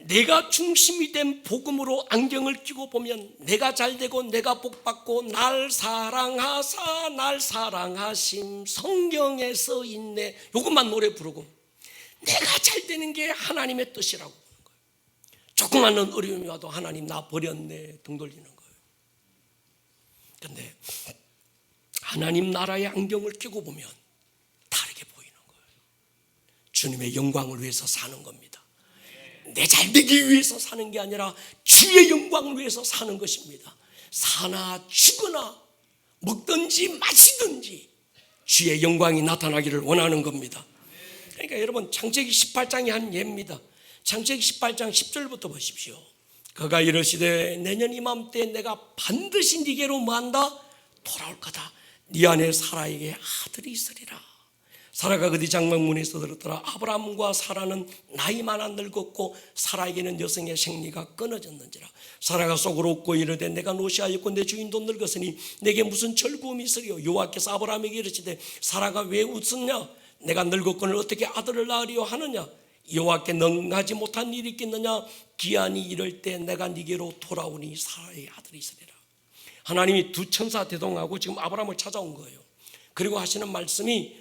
Speaker 1: 내가 중심이 된 복음으로 안경을 끼고 보면 내가 잘되고 내가 복받고 날 사랑하사 날 사랑하심 성경에 써 있네, 이것만 노래 부르고 내가 잘되는 게 하나님의 뜻이라고 보는 거예요. 조그마한 어려움이 와도 하나님 나 버렸네 등 돌리는 거예요. 그런데 하나님 나라의 안경을 끼고 보면 다르게 보이는 거예요. 주님의 영광을 위해서 사는 겁니다. 내 잘되기 위해서 사는 게 아니라 주의 영광을 위해서 사는 것입니다. 사나 죽으나 먹든지 마시든지 주의 영광이 나타나기를 원하는 겁니다. 그러니까 여러분, 창세기 18장이 한 예입니다. 창세기 18장 10절부터 보십시오. 그가 이르시되 내년 이맘때 내가 반드시 네게로 뭐한다? 돌아올 거다. 네 안에 사라에게 아들이 있으리라. 사라가 그뒤 장막문에서 들었더라. 아브라함과 사라는 나이마나 늙었고 사라에게는 여성의 생리가 끊어졌는지라. 사라가 속으로 웃고 이르되 내가 노시하였고 내 주인도 늙었으니 내게 무슨 즐거움이 있으리요. 여호와께서 아브라함에게 이르시되 사라가 왜 웃었냐? 내가 늙었거늘 어떻게 아들을 낳으리요 하느냐? 여호와께 능하지 못한 일이 있겠느냐? 기한이 이럴 때 내가 네게로 돌아오니 사라의 아들이 있으리라. 하나님이 두 천사 대동하고 지금 아브라함을 찾아온 거예요. 그리고 하시는 말씀이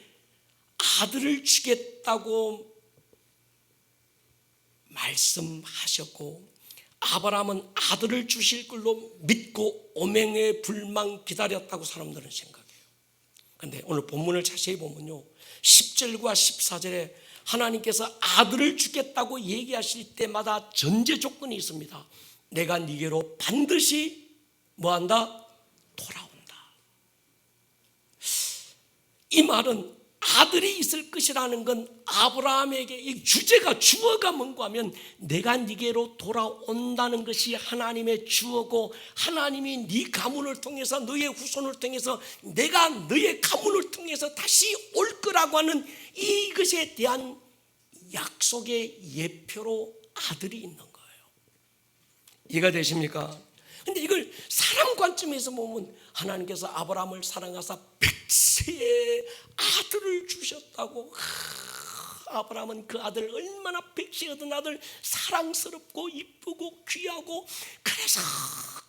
Speaker 1: 아들을 주겠다고 말씀하셨고 아브라함은 아들을 주실 걸로 믿고 오맹의 불만 기다렸다고 사람들은 생각해요. 그런데 오늘 본문을 자세히 보면요, 10절과 14절에 하나님께서 아들을 주겠다고 얘기하실 때마다 전제 조건이 있습니다. 내가 네게로 반드시 뭐한다? 돌아온다. 이 말은 아들이 있을 것이라는 건 아브라함에게 이 주제가 주어가 뭔가 하면 내가 네게로 돌아온다는 것이 하나님의 주어고 하나님이 네 가문을 통해서 너의 후손을 통해서 내가 너의 가문을 통해서 다시 올 거라고 하는 이것에 대한 약속의 예표로 아들이 있는 거예요. 이해가 되십니까? 근데 이걸 사람 관점에서 보면 하나님께서 아브라함을 사랑하사 백세의 아들을 주셨다고. 아브라함은 그 아들, 얼마나 백세 얻은 아들, 사랑스럽고 이쁘고 귀하고, 그래서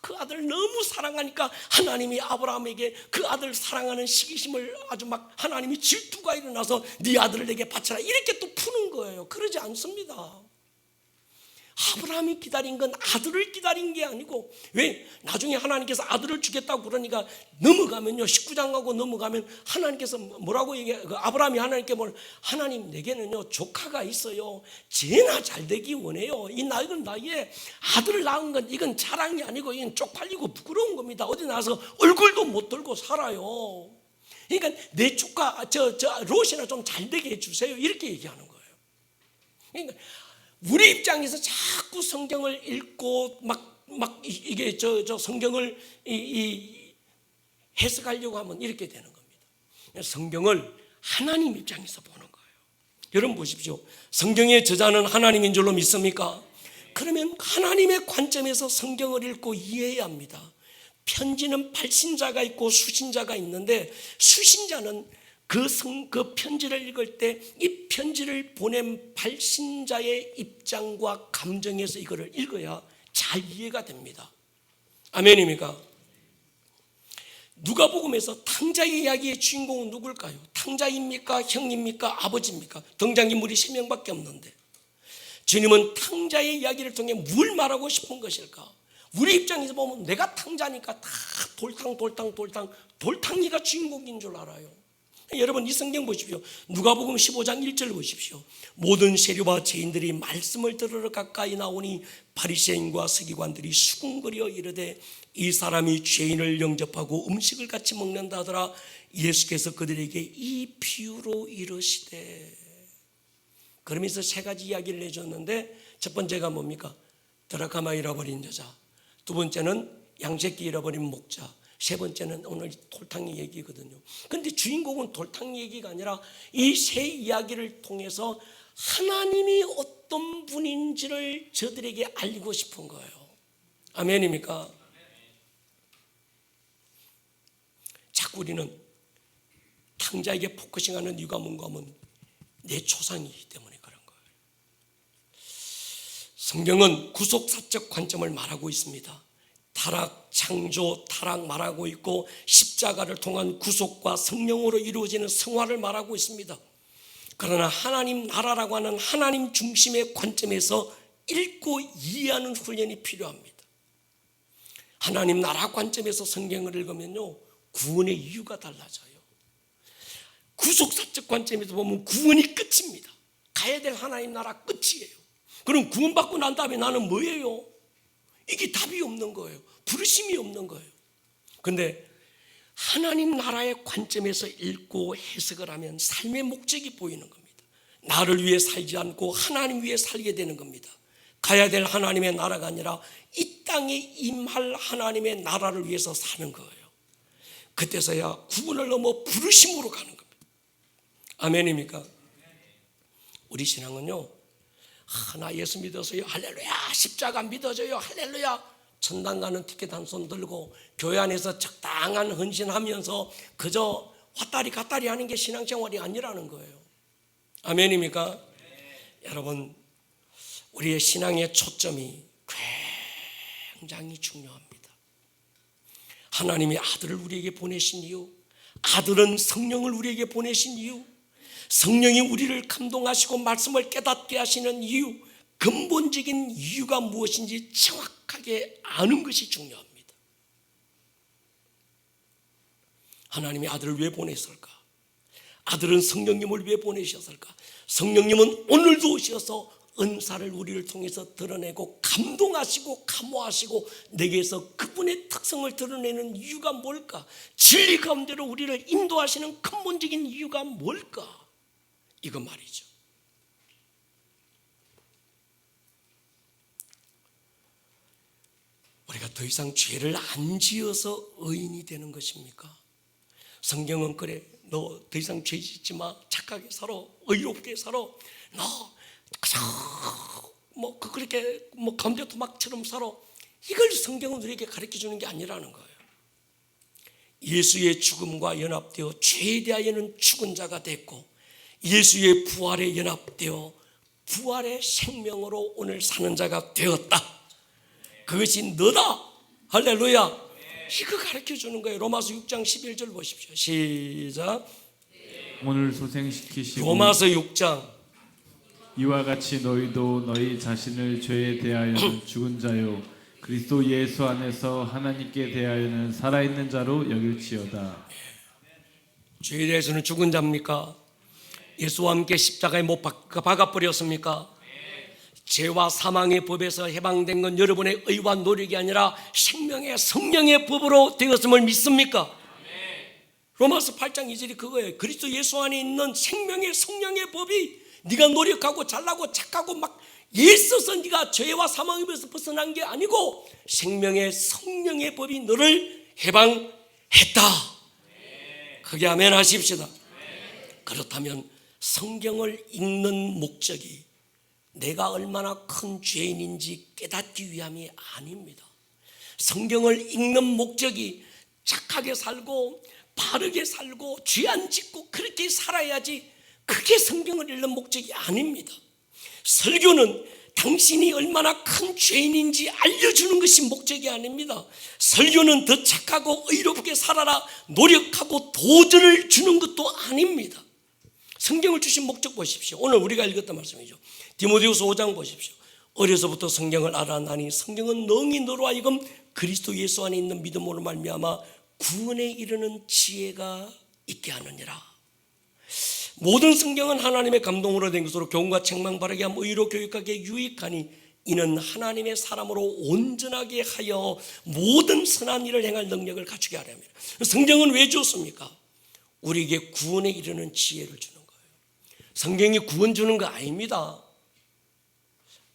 Speaker 1: 그 아들 너무 사랑하니까 하나님이 아브라함에게 그 아들 사랑하는 시기심을 아주 막 하나님이 질투가 일어나서 네 아들을 내게 바쳐라 이렇게 또 푸는 거예요. 그러지 않습니다. 아브라함이 기다린 건 아들을 기다린 게 아니고, 왜? 나중에 하나님께서 아들을 주겠다고 그러니까 넘어가면요, 19장 가고 넘어가면 하나님께서 뭐라고 얘기해요? 아브라함이 하나님께 하나님 내게는요 조카가 있어요. 쟤나 잘 되기 원해요. 이 낡은 나이에 아들을 낳은 건 이건 자랑이 아니고 이건 쪽팔리고 부끄러운 겁니다. 어디 나가서 얼굴도 못 들고 살아요. 그러니까 내 조카 롯이나 좀 잘 되게 해주세요 이렇게 얘기하는 거예요. 그러니까 우리 입장에서 자꾸 성경을 읽고 이게 성경을 해석하려고 하면 이렇게 되는 겁니다. 성경을 하나님 입장에서 보는 거예요. 여러분 보십시오. 성경의 저자는 하나님인 줄로 믿습니까? 그러면 하나님의 관점에서 성경을 읽고 이해해야 합니다. 편지는 발신자가 있고 수신자가 있는데, 수신자는 그 편지를 읽을 때 이 편지를 보낸 발신자의 입장과 감정에서 이거를 읽어야 잘 이해가 됩니다. 아멘입니까? 누가복음에서 탕자의 이야기의 주인공은 누굴까요? 탕자입니까? 형입니까? 아버지입니까? 등장인물이 3명밖에 없는데 주님은 탕자의 이야기를 통해 뭘 말하고 싶은 것일까? 우리 입장에서 보면 내가 탕자니까 다 돌탕이가 주인공인 줄 알아요. 여러분 이 성경 보십시오. 누가복음 15장 1절 보십시오. 모든 세리와 죄인들이 말씀을 들으러 가까이 나오니 바리새인과 서기관들이 수군거려 이르되 이 사람이 죄인을 영접하고 음식을 같이 먹는다 하더라. 예수께서 그들에게 이 비유로 이르시되. 그러면서 3가지 이야기를 해줬는데, 첫 번째가 뭡니까? 드라카마 잃어버린 여자, 두 번째는 양새끼 잃어버린 목자, 세 번째는 오늘 돌탕이 얘기거든요. 그런데 주인공은 돌탕 얘기가 아니라 이 3 이야기를 통해서 하나님이 어떤 분인지를 저들에게 알리고 싶은 거예요. 아멘입니까? 자꾸 우리는 탕자에게 포커싱하는 이유가 뭔가 하면 내 초상이기 때문에 그런 거예요. 성경은 구속사적 관점을 말하고 있습니다. 타락, 창조, 타락 말하고 있고, 십자가를 통한 구속과 성령으로 이루어지는 성화를 말하고 있습니다. 그러나 하나님 나라라고 하는 하나님 중심의 관점에서 읽고 이해하는 훈련이 필요합니다. 하나님 나라 관점에서 성경을 읽으면요, 구원의 이유가 달라져요. 구속사적 관점에서 보면 구원이 끝입니다. 가야 될 하나님 나라 끝이에요. 그럼 구원받고 난 다음에 나는 뭐예요? 이게 답이 없는 거예요. 부르심이 없는 거예요. 그런데 하나님 나라의 관점에서 읽고 해석을 하면 삶의 목적이 보이는 겁니다. 나를 위해 살지 않고 하나님 위해 살게 되는 겁니다. 가야 될 하나님의 나라가 아니라 이 땅에 임할 하나님의 나라를 위해서 사는 거예요. 그때서야 구원을 넘어 부르심으로 가는 겁니다. 아멘입니까? 우리 신앙은요, 나 예수 믿어서요, 할렐루야, 십자가 믿어줘요, 할렐루야, 천당 가는 티켓 한 손 들고 교회 안에서 적당한 헌신하면서 그저 왔다리 갔다리 하는 게 신앙생활이 아니라는 거예요. 아멘입니까? 여러분, 우리의 신앙의 초점이 굉장히 중요합니다. 하나님이 아들을 우리에게 보내신 이유, 아들은 성령을 우리에게 보내신 이유, 성령이 우리를 감동하시고 말씀을 깨닫게 하시는 이유, 근본적인 이유가 무엇인지 정확하게 아는 것이 중요합니다. 하나님이 아들을 왜 보냈을까? 아들은 성령님을 왜 보내셨을까? 성령님은 오늘도 오셔서 은사를 우리를 통해서 드러내고 감동하시고 감화하시고 내게서 그분의 특성을 드러내는 이유가 뭘까? 진리 가운데로 우리를 인도하시는 근본적인 이유가 뭘까? 이거 말이죠. 우리가 더 이상 죄를 안 지어서 의인이 되는 것입니까? 성경은 그래, 너 더 이상 죄 짓지 마, 착하게 살아, 의롭게 살아, 너 그렇게 감자 토막처럼 살아. 이걸 성경은 우리에게 가르쳐 주는 게 아니라는 거예요. 예수의 죽음과 연합되어 죄에 대하여는 죽은 자가 됐고 예수의 부활에 연합되어 부활의 생명으로 오늘 사는 자가 되었다. 그것이 너다. 할렐루야. 이거 가르쳐 주는 거예요. 로마서 6장 11절 보십시오. 시작.
Speaker 2: 오늘 소생시키시고
Speaker 1: 로마서 6장
Speaker 2: 이와 같이 너희도 너희 자신을 죄에 대하여는 죽은 자요 그리스도 예수 안에서 하나님께 대하여는 살아있는 자로 여길지어다.
Speaker 1: 죄에 대해서는 죽은 자입니까? 예수와 함께 십자가에 못 박아버렸습니까? 죄와 사망의 법에서 해방된 건 여러분의 의와 노력이 아니라 생명의 성령의 법으로 되었음을 믿습니까? 로마서 8장 2절이 그거예요. 그리스도 예수 안에 있는 생명의 성령의 법이 네가 노력하고 잘나고 착하고 막 애써서 네가 죄와 사망의 법에서 벗어난 게 아니고 생명의 성령의 법이 너를 해방했다. 크게 아멘 하십시다. 그렇다면 성경을 읽는 목적이 내가 얼마나 큰 죄인인지 깨닫기 위함이 아닙니다. 성경을 읽는 목적이 착하게 살고 바르게 살고 죄 안 짓고 그렇게 살아야지, 그게 성경을 읽는 목적이 아닙니다. 설교는 당신이 얼마나 큰 죄인인지 알려주는 것이 목적이 아닙니다. 설교는 더 착하고 의롭게 살아라 노력하고 도전을 주는 것도 아닙니다. 성경을 주신 목적 보십시오. 오늘 우리가 읽었던 말씀이죠. 디모데후서 5장 보십시오. 어려서부터 성경을 알아나니 성경은 능히 너로 하여금 그리스도 예수 안에 있는 믿음으로 말미암아 구원에 이르는 지혜가 있게 하느니라. 모든 성경은 하나님의 감동으로 된 것으로 교훈과 책망 바르게 함 의로 교육하게 유익하니 이는 하나님의 사람으로 온전하게 하여 모든 선한 일을 행할 능력을 갖추게 하려 합니다. 성경은 왜 주었습니까? 우리에게 구원에 이르는 지혜를 주는 거예요. 성경이 구원 주는 거 아닙니다.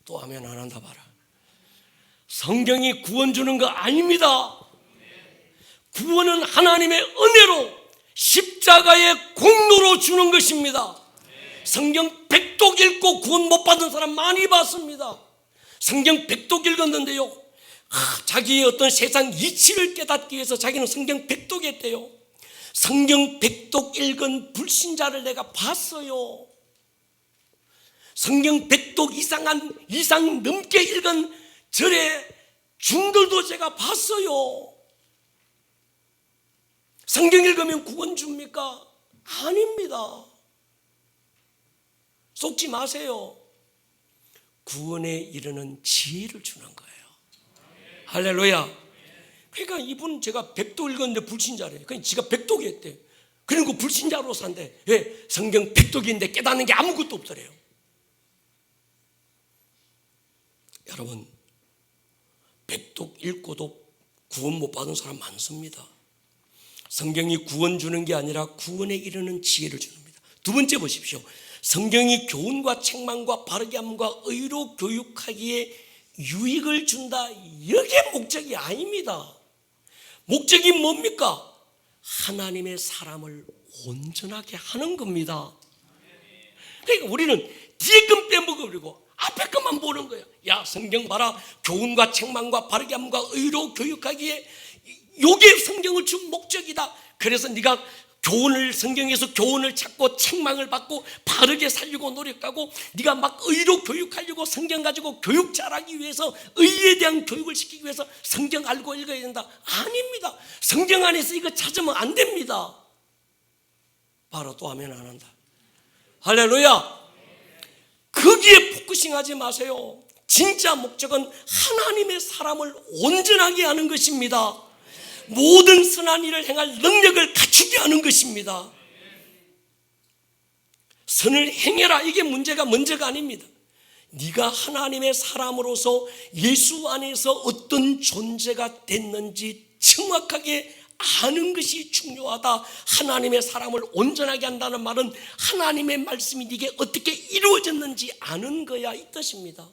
Speaker 1: 또 하면 안 한다 봐라. 성경이 구원 주는 거 아닙니다. 구원은 하나님의 은혜로 십자가의 공로로 주는 것입니다. 성경 100독 읽고 구원 못 받은 사람 많이 봤습니다. 성경 100독 읽었는데요, 자기의 어떤 세상 이치를 깨닫기 위해서 자기는 성경 100독 했대요. 성경 100독 읽은 불신자를 내가 봤어요. 성경 100독 이상 넘게 읽은 절의 중들도 제가 봤어요. 성경 읽으면 구원 줍니까? 아닙니다. 속지 마세요. 구원에 이르는 지혜를 주는 거예요. 할렐루야. 그러니까 이분 제가 100독 읽었는데 불신자래요. 그러니까 지가 100독 했대. 그리고 불신자로 산대. 왜? 성경 100독인데 깨닫는 게 아무것도 없더래요. 여러분, 100독 읽고도 구원 못 받은 사람 많습니다. 성경이 구원 주는 게 아니라 구원에 이르는 지혜를 줍니다. 두 번째 보십시오. 성경이 교훈과 책망과 바르게 함과 의로 교육하기에 유익을 준다. 이게 목적이 아닙니다. 목적이 뭡니까? 하나님의 사람을 온전하게 하는 겁니다. 그러니까 우리는 뒤에 건 빼먹어버리고 앞에 것만 보는 거예요. 야, 성경 봐라. 교훈과 책망과 바르게 함과 의로 교육하기에 요게 성경을 준 목적이다. 그래서 네가 성경에서 교훈을 찾고 책망을 받고 바르게 살려고 노력하고 네가 막 의로 교육하려고 성경 가지고 교육 잘하기 위해서 의에 대한 교육을 시키기 위해서 성경 알고 읽어야 된다. 아닙니다. 성경 안에서 이거 찾으면 안 됩니다. 바로 또 하면 안 한다. 할렐루야. 거기에 포커싱하지 마세요. 진짜 목적은 하나님의 사람을 온전하게 하는 것입니다. 모든 선한 일을 행할 능력을 갖추게 하는 것입니다. 선을 행해라, 이게 문제가 아닙니다. 네가 하나님의 사람으로서 예수 안에서 어떤 존재가 됐는지 정확하게 아는 것이 중요하다. 하나님의 사람을 온전하게 한다는 말은 하나님의 말씀이 네게 어떻게 이루어졌는지 아는 거야, 이 뜻입니다.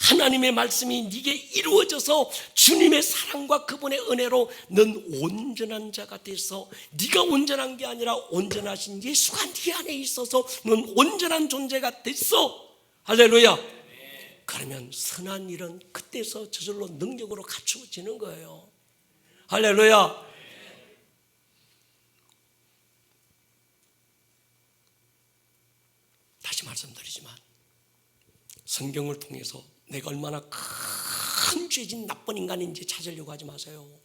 Speaker 1: 하나님의 말씀이 네게 이루어져서 주님의 사랑과 그분의 은혜로 넌 온전한 자가 돼서 네가 온전한 게 아니라 온전하신 예수가 네 안에 있어서 넌 온전한 존재가 됐어. 할렐루야. 그러면 선한 일은 그때서 저절로 능력으로 갖추어지는 거예요. 할렐루야. 다시 말씀드리지만 성경을 통해서 내가 얼마나 큰 죄진 나쁜 인간인지 찾으려고 하지 마세요.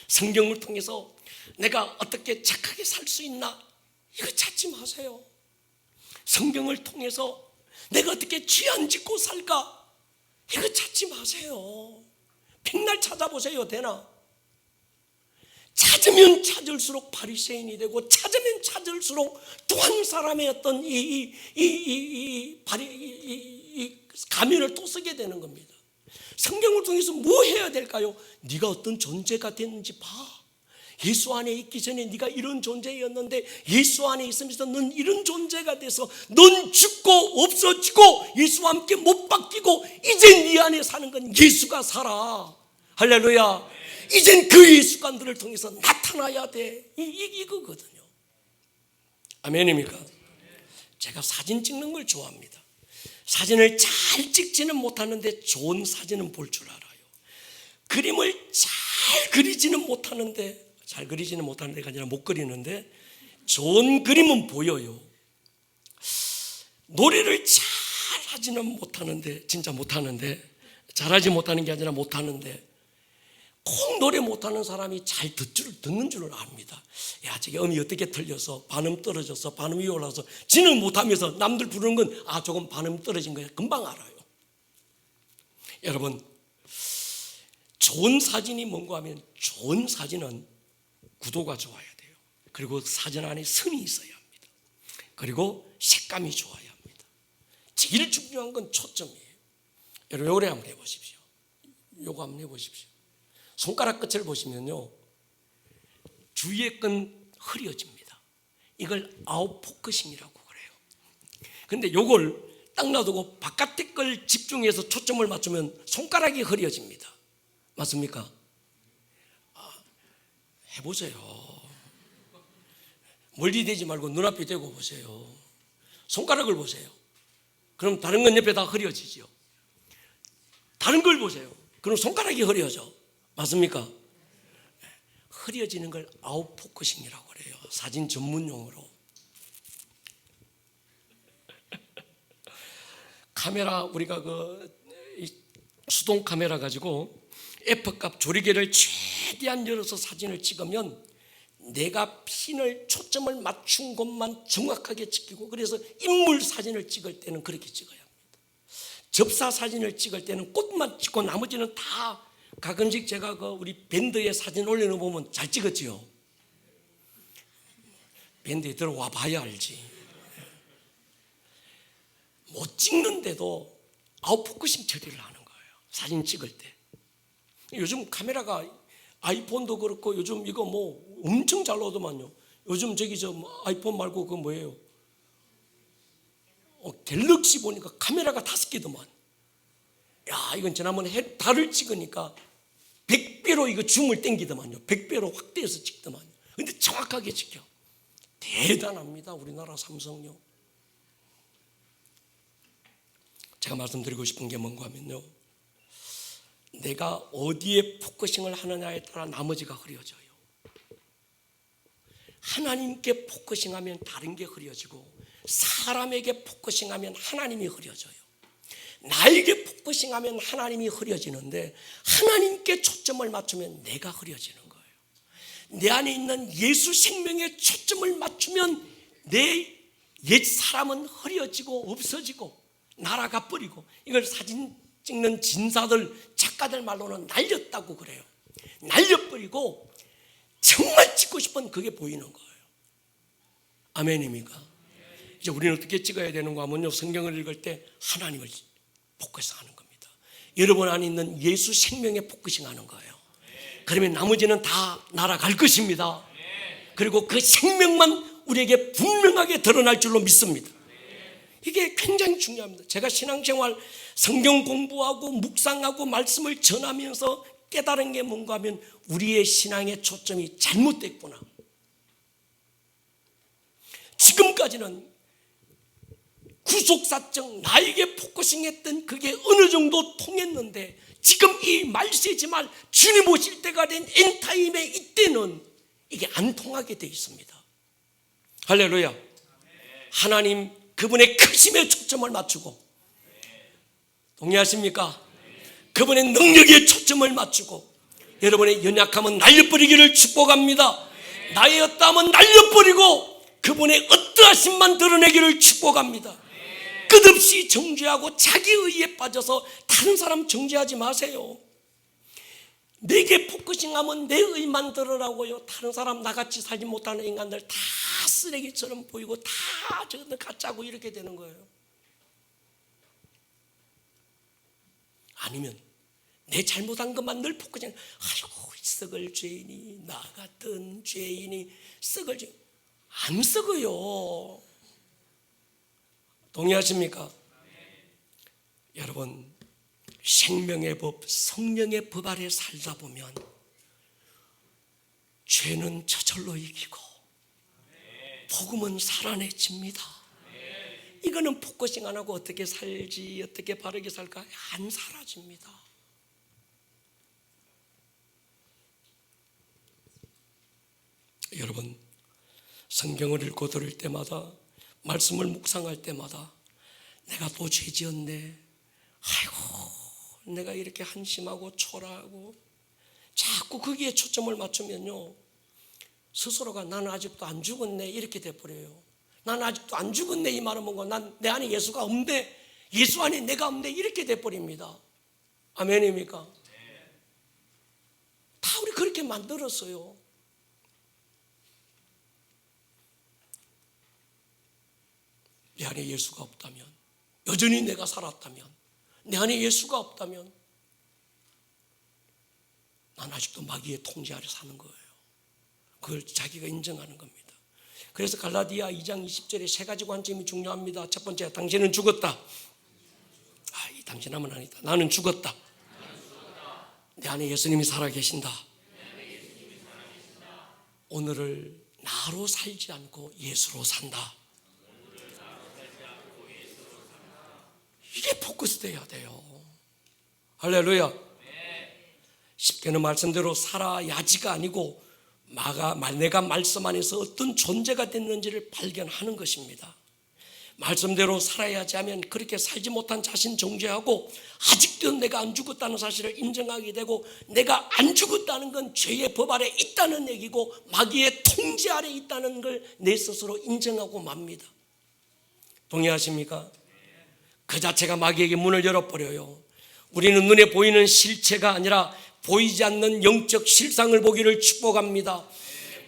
Speaker 1: 성경을 통해서 내가 어떻게 착하게 살 수 있나, 이거 찾지 마세요. 성경을 통해서 내가 어떻게 죄 안 짓고 살까, 이거 찾지 마세요. 백날 찾아보세요. 되나? 찾으면 찾을수록 바리새인이 되고, 찾으면 찾을수록 또 한 사람의 어떤 가면을 또 쓰게 되는 겁니다. 성경을 통해서 뭐 해야 될까요? 네가 어떤 존재가 됐는지 봐. 예수 안에 있기 전에 네가 이런 존재였는데 예수 안에 있으면서 넌 이런 존재가 돼서 넌 죽고 없어지고 예수와 함께 못 바뀌고 이제 네 안에 사는 건 예수가 살아. 할렐루야. 이젠 그 예수가 너를 통해서 나타나야 돼. 이거거든요. 아멘입니까? 제가 사진 찍는 걸 좋아합니다. 사진을 잘 찍지는 못하는데 좋은 사진은 볼 줄 알아요. 그림을 잘 그리지는 못하는데, 가 아니라 못 그리는데 좋은 그림은 보여요. 노래를 잘 하지는 못하는데, 진짜 못하는데, 잘하지 못하는 게 아니라 못하는데, 꼭 노래 못하는 사람이 잘 듣는 줄을 압니다. 야, 저게 음이 어떻게 틀려서 반음 떨어져서 반음이 올라서 지는 못하면서 남들 부르는 건 조금 반음 떨어진 거야. 금방 알아요. 여러분, 좋은 사진이 뭔가 하면 좋은 사진은 구도가 좋아야 돼요. 그리고 사진 안에 선이 있어야 합니다. 그리고 색감이 좋아야 합니다. 제일 중요한 건 초점이에요. 여러분, 요래 한번 해보십시오. 요거 한번 해보십시오. 손가락 끝을 보시면요, 주위의 건 흐려집니다. 이걸 아웃포커싱이라고 그래요. 근데 요걸 딱 놔두고 바깥의 걸 집중해서 초점을 맞추면 손가락이 흐려집니다. 맞습니까? 해보세요. 멀리 대지 말고 눈앞에 대고 보세요. 손가락을 보세요. 그럼 다른 건 옆에 다 흐려지죠. 다른 걸 보세요. 그럼 손가락이 흐려져. 맞습니까? 흐려지는 걸 아웃포커싱이라고 그래요. 사진 전문 용어로. 카메라, 우리가 수동 카메라 가지고 F값 조리개를 최대한 열어서 사진을 찍으면 내가 핀을 초점을 맞춘 곳만 정확하게 찍히고, 그래서 인물 사진을 찍을 때는 그렇게 찍어야 합니다. 접사 사진을 찍을 때는 꽃만 찍고 나머지는 다, 가끔씩 제가 우리 밴드에 사진 올려놓으면 보면 잘 찍었지요. 밴드에 들어와 봐야 알지. 못 찍는데도 아웃포커싱 처리를 하는 거예요. 사진 찍을 때. 요즘 카메라가 아이폰도 그렇고 요즘 이거 뭐 엄청 잘 나오더만요. 요즘 아이폰 말고 그거 뭐예요? 갤럭시 보니까 카메라가 5개더만. 야, 이건 지난번에 달을 찍으니까 100배로 이거 줌을 땡기더만요. 100배로 확대해서 찍더만요. 근데 정확하게 찍혀. 대단합니다. 우리나라 삼성요. 제가 말씀드리고 싶은 게 뭔가 하면요, 내가 어디에 포커싱을 하느냐에 따라 나머지가 흐려져요. 하나님께 포커싱하면 다른 게 흐려지고, 사람에게 포커싱하면 하나님이 흐려져요. 나에게 포커싱하면 하나님이 흐려지는데, 하나님께 초점을 맞추면 내가 흐려지는 거예요. 내 안에 있는 예수 생명에 초점을 맞추면 내 옛 사람은 흐려지고 없어지고 날아가 버리고, 이걸 사진 찍는 진사들, 작가들 말로는 날렸다고 그래요. 날려버리고 정말 찍고 싶은 그게 보이는 거예요. 아멘입니까? 이제 우리는 어떻게 찍어야 되는가 하면요, 성경을 읽을 때 하나님을 포커스하는 겁니다. 여러분 안에 있는 예수 생명에 포커싱하는 거예요. 그러면 나머지는 다 날아갈 것입니다. 그리고 그 생명만 우리에게 분명하게 드러날 줄로 믿습니다. 이게 굉장히 중요합니다. 제가 신앙생활 성경 공부하고 묵상하고 말씀을 전하면서 깨달은 게 뭔가 하면, 우리의 신앙의 초점이 잘못됐구나. 지금까지는 구속사적 나에게 포커싱했던 그게 어느 정도 통했는데 지금 이 말세지만 주님 오실 때가 된 엔타임의 이때는 이게 안 통하게 돼 있습니다. 할렐루야. 하나님 그분의 크심에 초점을 맞추고, 동의하십니까? 그분의 능력에 초점을 맞추고 여러분의 연약함은 날려버리기를 축복합니다. 나의 어떠함은 날려버리고 그분의 어떠하심만 드러내기를 축복합니다. 끝없이 정죄하고 자기의에 빠져서 다른 사람 정죄하지 마세요. 내게 포커싱하면 내 의만 드러나고요, 다른 사람 나같이 살지 못하는 인간들 다 쓰레기처럼 보이고 다 저것들 가짜고 이렇게 되는 거예요. 아니면 내 잘못한 것만 늘 포커싱, 아이고 썩을 죄인이, 나 같은 죄인이 썩을 죄인. 안 썩어요. 동의하십니까? 여러분, 생명의 법, 성령의 법 아래 살다 보면 죄는 저절로 이기고 복음은 살아내집니다. 이거는 포커싱 안 하고 어떻게 살지, 어떻게 바르게 살까, 안 사라집니다. 여러분, 성경을 읽고 들을 때마다, 말씀을 묵상할 때마다 내가 또 죄 지었네, 아이고 내가 이렇게 한심하고 초라하고, 자꾸 거기에 초점을 맞추면요 스스로가 나는 아직도 안 죽었네 이렇게 돼버려요. 나는 아직도 안 죽었네 이 말은 뭔가, 난 내 안에 예수가 없네, 예수 안에 내가 없네 이렇게 돼버립니다. 아멘입니까? 다 우리 그렇게 만들었어요. 내 안에 예수가 없다면, 여전히 내가 살았다면, 내 안에 예수가 없다면 난 아직도 마귀의 통제 아래 사는 거예요. 그걸 자기가 인정하는 겁니다. 그래서 갈라디아 2장 20절에 세 가지 관점이 중요합니다. 첫 번째, 당신은 죽었다. 이 당신 하면 아니다. 나는 죽었다. 내 안에 예수님이 살아계신다. 오늘을 나로 살지 않고 예수로 산다. 이게 포커스 돼야 돼요. 할렐루야. 쉽게는 말씀대로 살아야지가 아니고 내가 말씀 안에서 어떤 존재가 됐는지를 발견하는 것입니다. 말씀대로 살아야지 하면 그렇게 살지 못한 자신 정죄하고 아직도 내가 안 죽었다는 사실을 인정하게 되고, 내가 안 죽었다는 건 죄의 법 아래 있다는 얘기고 마귀의 통제 아래 있다는 걸 내 스스로 인정하고 맙니다. 동의하십니까? 그 자체가 마귀에게 문을 열어버려요. 우리는 눈에 보이는 실체가 아니라 보이지 않는 영적 실상을 보기를 축복합니다.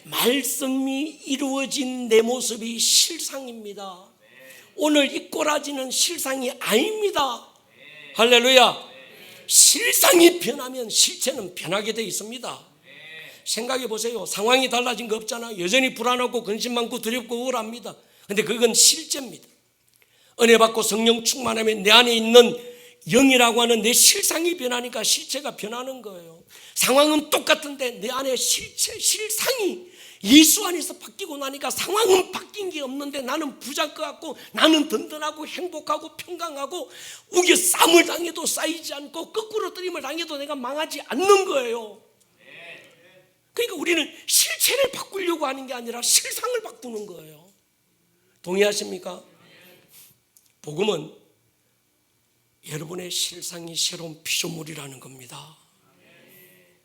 Speaker 1: 말씀이 이루어진 내 모습이 실상입니다. 오늘 이 꼬라지는 실상이 아닙니다. 할렐루야. 실상이 변하면 실체는 변하게 되어 있습니다. 생각해 보세요. 상황이 달라진 거 없잖아요. 여전히 불안하고 근심 많고 두렵고 우울합니다. 근데 그건 실제입니다. 은혜 받고 성령 충만하면 내 안에 있는 영이라고 하는 내 실상이 변하니까 실체가 변하는 거예요. 상황은 똑같은데 내 안에 실상이 예수 안에서 바뀌고 나니까 상황은 바뀐 게 없는데 나는 부자일 것 같고, 나는 든든하고 행복하고 평강하고, 우겨 쌈을 당해도 쌓이지 않고 거꾸로 뜨림을 당해도 내가 망하지 않는 거예요. 그러니까 우리는 실체를 바꾸려고 하는 게 아니라 실상을 바꾸는 거예요. 동의하십니까? 복음은 여러분의 실상이 새로운 피조물이라는 겁니다.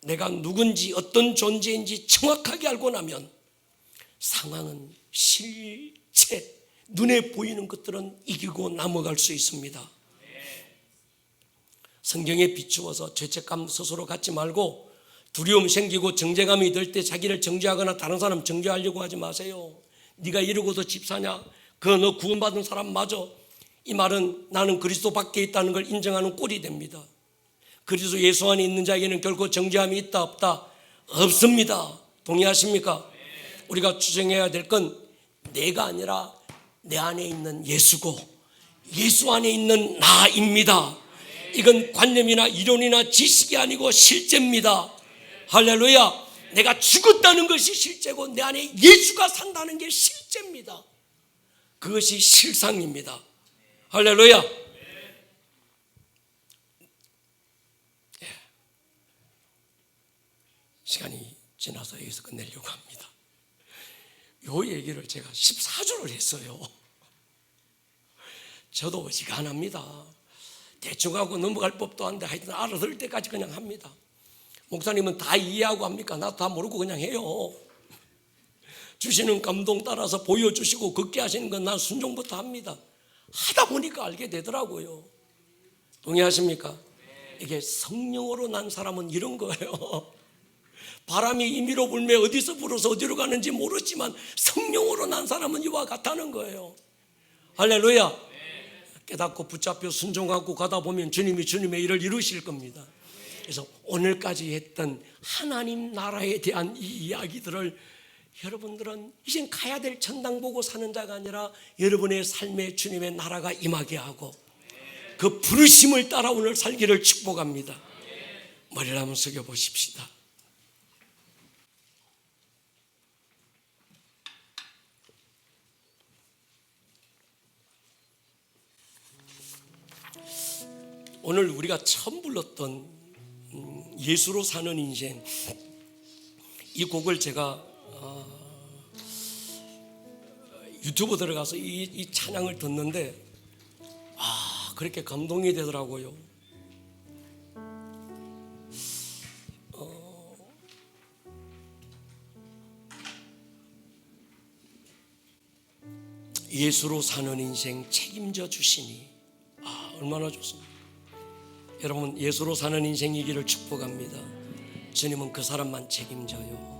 Speaker 1: 내가 누군지 어떤 존재인지 정확하게 알고 나면 상황은 실체, 눈에 보이는 것들은 이기고 넘어갈 수 있습니다. 성경에 비추어서 죄책감 스스로 갖지 말고, 두려움 생기고 정죄감이 들 때 자기를 정죄하거나 다른 사람 정죄하려고 하지 마세요. 네가 이러고도 집 사냐? 그거 너 구원받은 사람 맞아? 이 말은 나는 그리스도 밖에 있다는 걸 인정하는 꼴이 됩니다. 그리스도 예수 안에 있는 자에게는 결코 정죄함이 있다 없다? 없습니다. 동의하십니까? 우리가 추정해야 될 건 내가 아니라 내 안에 있는 예수고 예수 안에 있는 나입니다. 이건 관념이나 이론이나 지식이 아니고 실제입니다. 할렐루야. 내가 죽었다는 것이 실제고 내 안에 예수가 산다는 게 실제입니다. 그것이 실상입니다. 할렐루야. 예. 시간이 지나서 여기서 끝내려고 합니다. 요 얘기를 제가 14주를 했어요. 저도 어지간합니다. 대충 하고 넘어갈 법도 한데 하여튼 알아들 때까지 그냥 합니다. 목사님은 다 이해하고 합니까? 나도 다 모르고 그냥 해요. 주시는 감동 따라서 보여주시고 걷게 하시는 건 난 순종부터 합니다. 하다 보니까 알게 되더라고요. 동의하십니까? 이게 성령으로 난 사람은 이런 거예요. 바람이 임의로 불며 어디서 불어서 어디로 가는지 모르지만 성령으로 난 사람은 이와 같다는 거예요. 할렐루야. 깨닫고 붙잡혀 순종하고 가다 보면 주님이 주님의 일을 이루실 겁니다. 그래서 오늘까지 했던 하나님 나라에 대한 이 이야기들을 여러분들은 이젠 가야 될 천당 보고 사는 자가 아니라 여러분의 삶에 주님의 나라가 임하게 하고 그 부르심을 따라 오늘 살기를 축복합니다. 머리를 한번 숙여 보십시다. 오늘 우리가 처음 불렀던 예수로 사는 인생, 이 곡을 제가 유튜브 들어가서 이 찬양을 듣는데 그렇게 감동이 되더라고요. 예수로 사는 인생 책임져 주시니 얼마나 좋습니다. 여러분, 예수로 사는 인생이기를 축복합니다. 주님은 그 사람만 책임져요.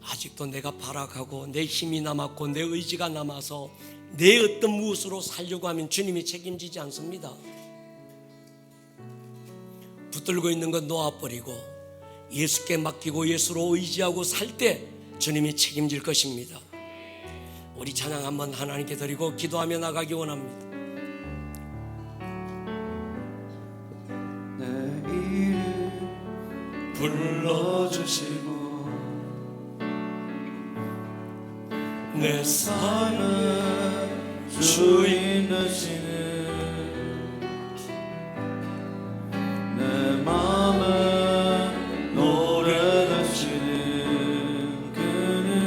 Speaker 1: 아직도 내가 발악하고 내 힘이 남았고 내 의지가 남아서 내 어떤 무엇으로 살려고 하면 주님이 책임지지 않습니다. 붙들고 있는 건 놓아버리고 예수께 맡기고 예수로 의지하고 살 때 주님이 책임질 것입니다. 우리 찬양 한번 하나님께 드리고 기도하며 나가기 원합니다.
Speaker 3: 내 이름 불러주시고
Speaker 1: 내
Speaker 3: 삶의 주인 되시는 내 마음의 노래 되시는 그는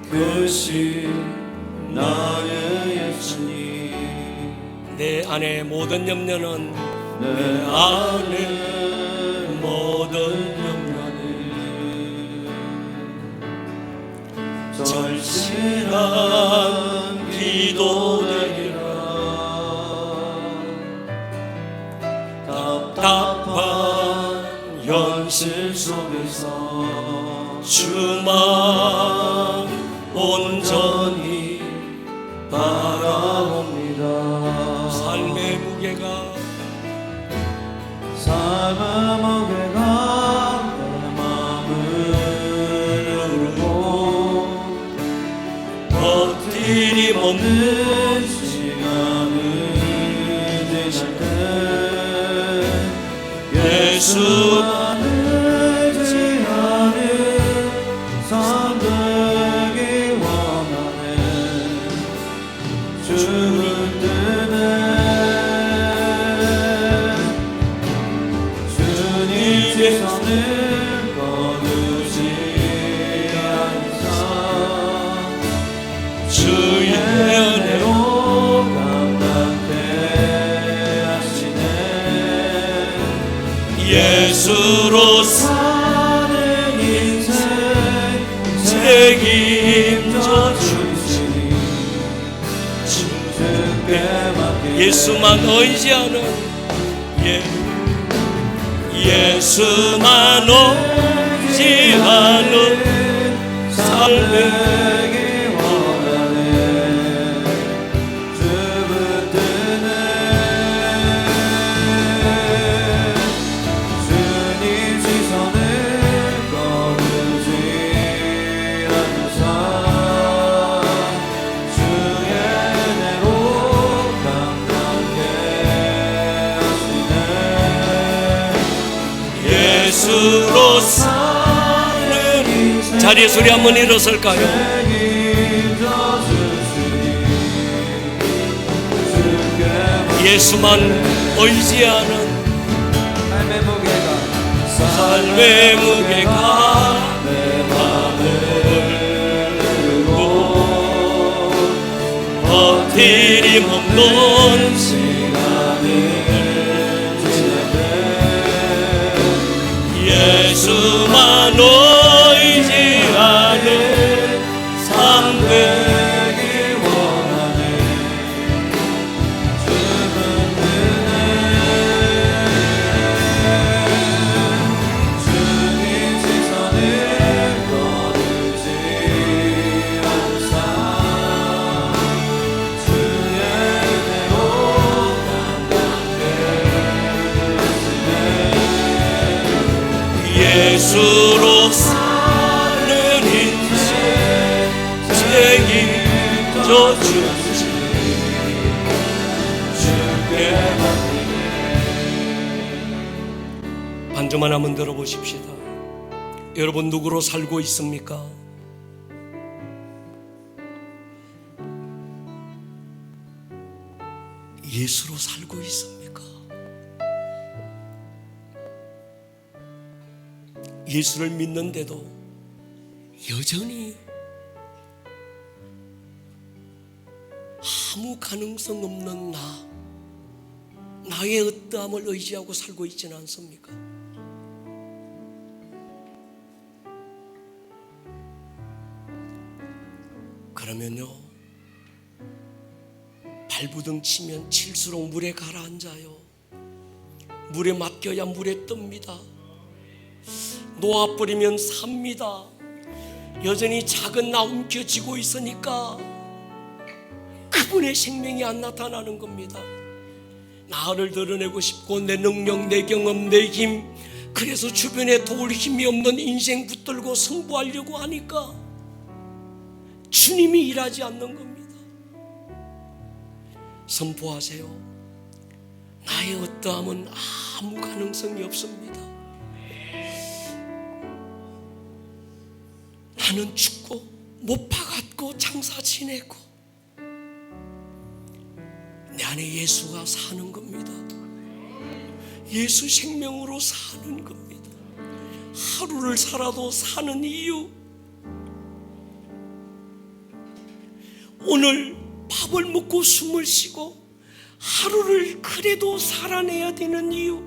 Speaker 3: 그시 나의 예수님.
Speaker 1: 내 안에 모든 염려는
Speaker 3: 내 안에 모든 염려는 절실한 기도되리라. 답답한 현실 속에서 주만 온전히 바라봅니다.
Speaker 1: 삶의 무게가
Speaker 3: 삶의 무게가 내 마음을 누르고 버티림 없는 시간을 지날 때 예수만을 지하는 삶 되기 원하네. 죽을 때는 시선을 거두지 않사 주의 은혜로 감당케 하시네. 예수로 사는 인생 책임져 주시니 주께 맡기네.
Speaker 1: 예수만 의지하는 예수만 의지하는 삶을
Speaker 3: 되기 원하네. 주 붙드는 주님 시선을 거두지 않으사 주의 은혜로 감당케 하시네.
Speaker 1: 예수로 사는 자리에서 우리 한번 일어설까요?
Speaker 3: 책임져 주시니
Speaker 1: 예수만 의지하는 삶의 무게가 내 맘을 누르고 버티림 없는 시간을 지나네 예수만 의지하는 삶 되길 원하네 주는 은혜 주님 시선을 거두지 않는 삶 주의 은혜로 감당되었으네 예수로 사는 인생 책임져 주시 주께 반주만 한번 들어보십시다. 여러분 누구로 살고 있습니까? 예수로 살고 있습니까? 예수를 믿는데도 여전히 아무 가능성 없는 나의 어떠함을 의지하고 살고 있지는 않습니까? 그러면요, 발부둥 치면 칠수록 물에 가라앉아요. 물에 맡겨야 물에 뜹니다. 놓아버리면 삽니다. 여전히 작은 나 움켜쥐고 있으니까 그분의 생명이 안 나타나는 겁니다. 나를 드러내고 싶고 내 능력, 내 경험, 내 힘, 그래서 주변에 도울 힘이 없는 인생 붙들고 승부하려고 하니까 주님이 일하지 않는 겁니다. 선포하세요. 나의 어떠함은 아무 가능성이 없습니다. 나는 죽고 못 박았고 장사 지내고 내 안에 예수가 사는 겁니다. 예수 생명으로 사는 겁니다. 하루를 살아도 사는 이유, 오늘 밥을 먹고 숨을 쉬고 하루를 그래도 살아내야 되는 이유,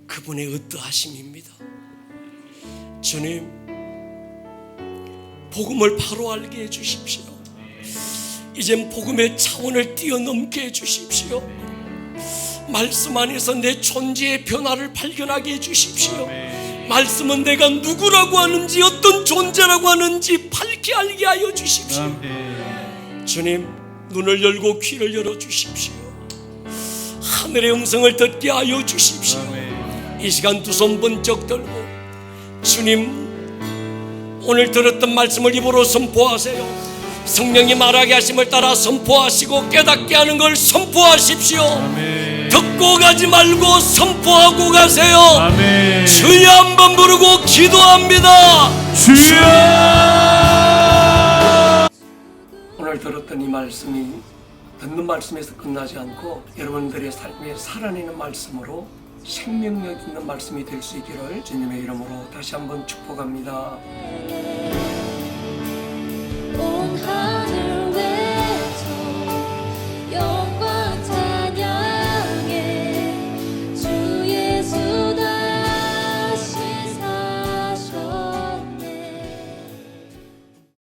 Speaker 1: 그분의 어떠하심입니다. 주님, 복음을 바로 알게 해주십시오. 이젠 복음의 차원을 뛰어넘게 해주십시오. 말씀 안에서 내 존재의 변화를 발견하게 해주십시오. 말씀은 내가 누구라고 하는지, 어떤 존재라고 하는지 밝게 알게 하여 주십시오. 주님, 눈을 열고 귀를 열어주십시오. 하늘의 음성을 듣게 하여 주십시오. 이 시간 두 손 번쩍 들고 주님, 오늘 들었던 말씀을 입으로 선포하세요. 성령이 말하게 하심을 따라 선포하시고 깨닫게 하는 걸 선포하십시오.
Speaker 2: 아멘.
Speaker 1: 듣고 가지 말고 선포하고 가세요.
Speaker 2: 아멘.
Speaker 1: 주여 한번 부르고 기도합니다.
Speaker 2: 주여.
Speaker 1: 오늘 들었던 이 말씀이 듣는 말씀에서 끝나지 않고 여러분들의 삶에 살아내는 말씀으로 생명력 있는 말씀이 될 수 있기를 주님의 이름으로 다시 한번 축복합니다.
Speaker 4: 온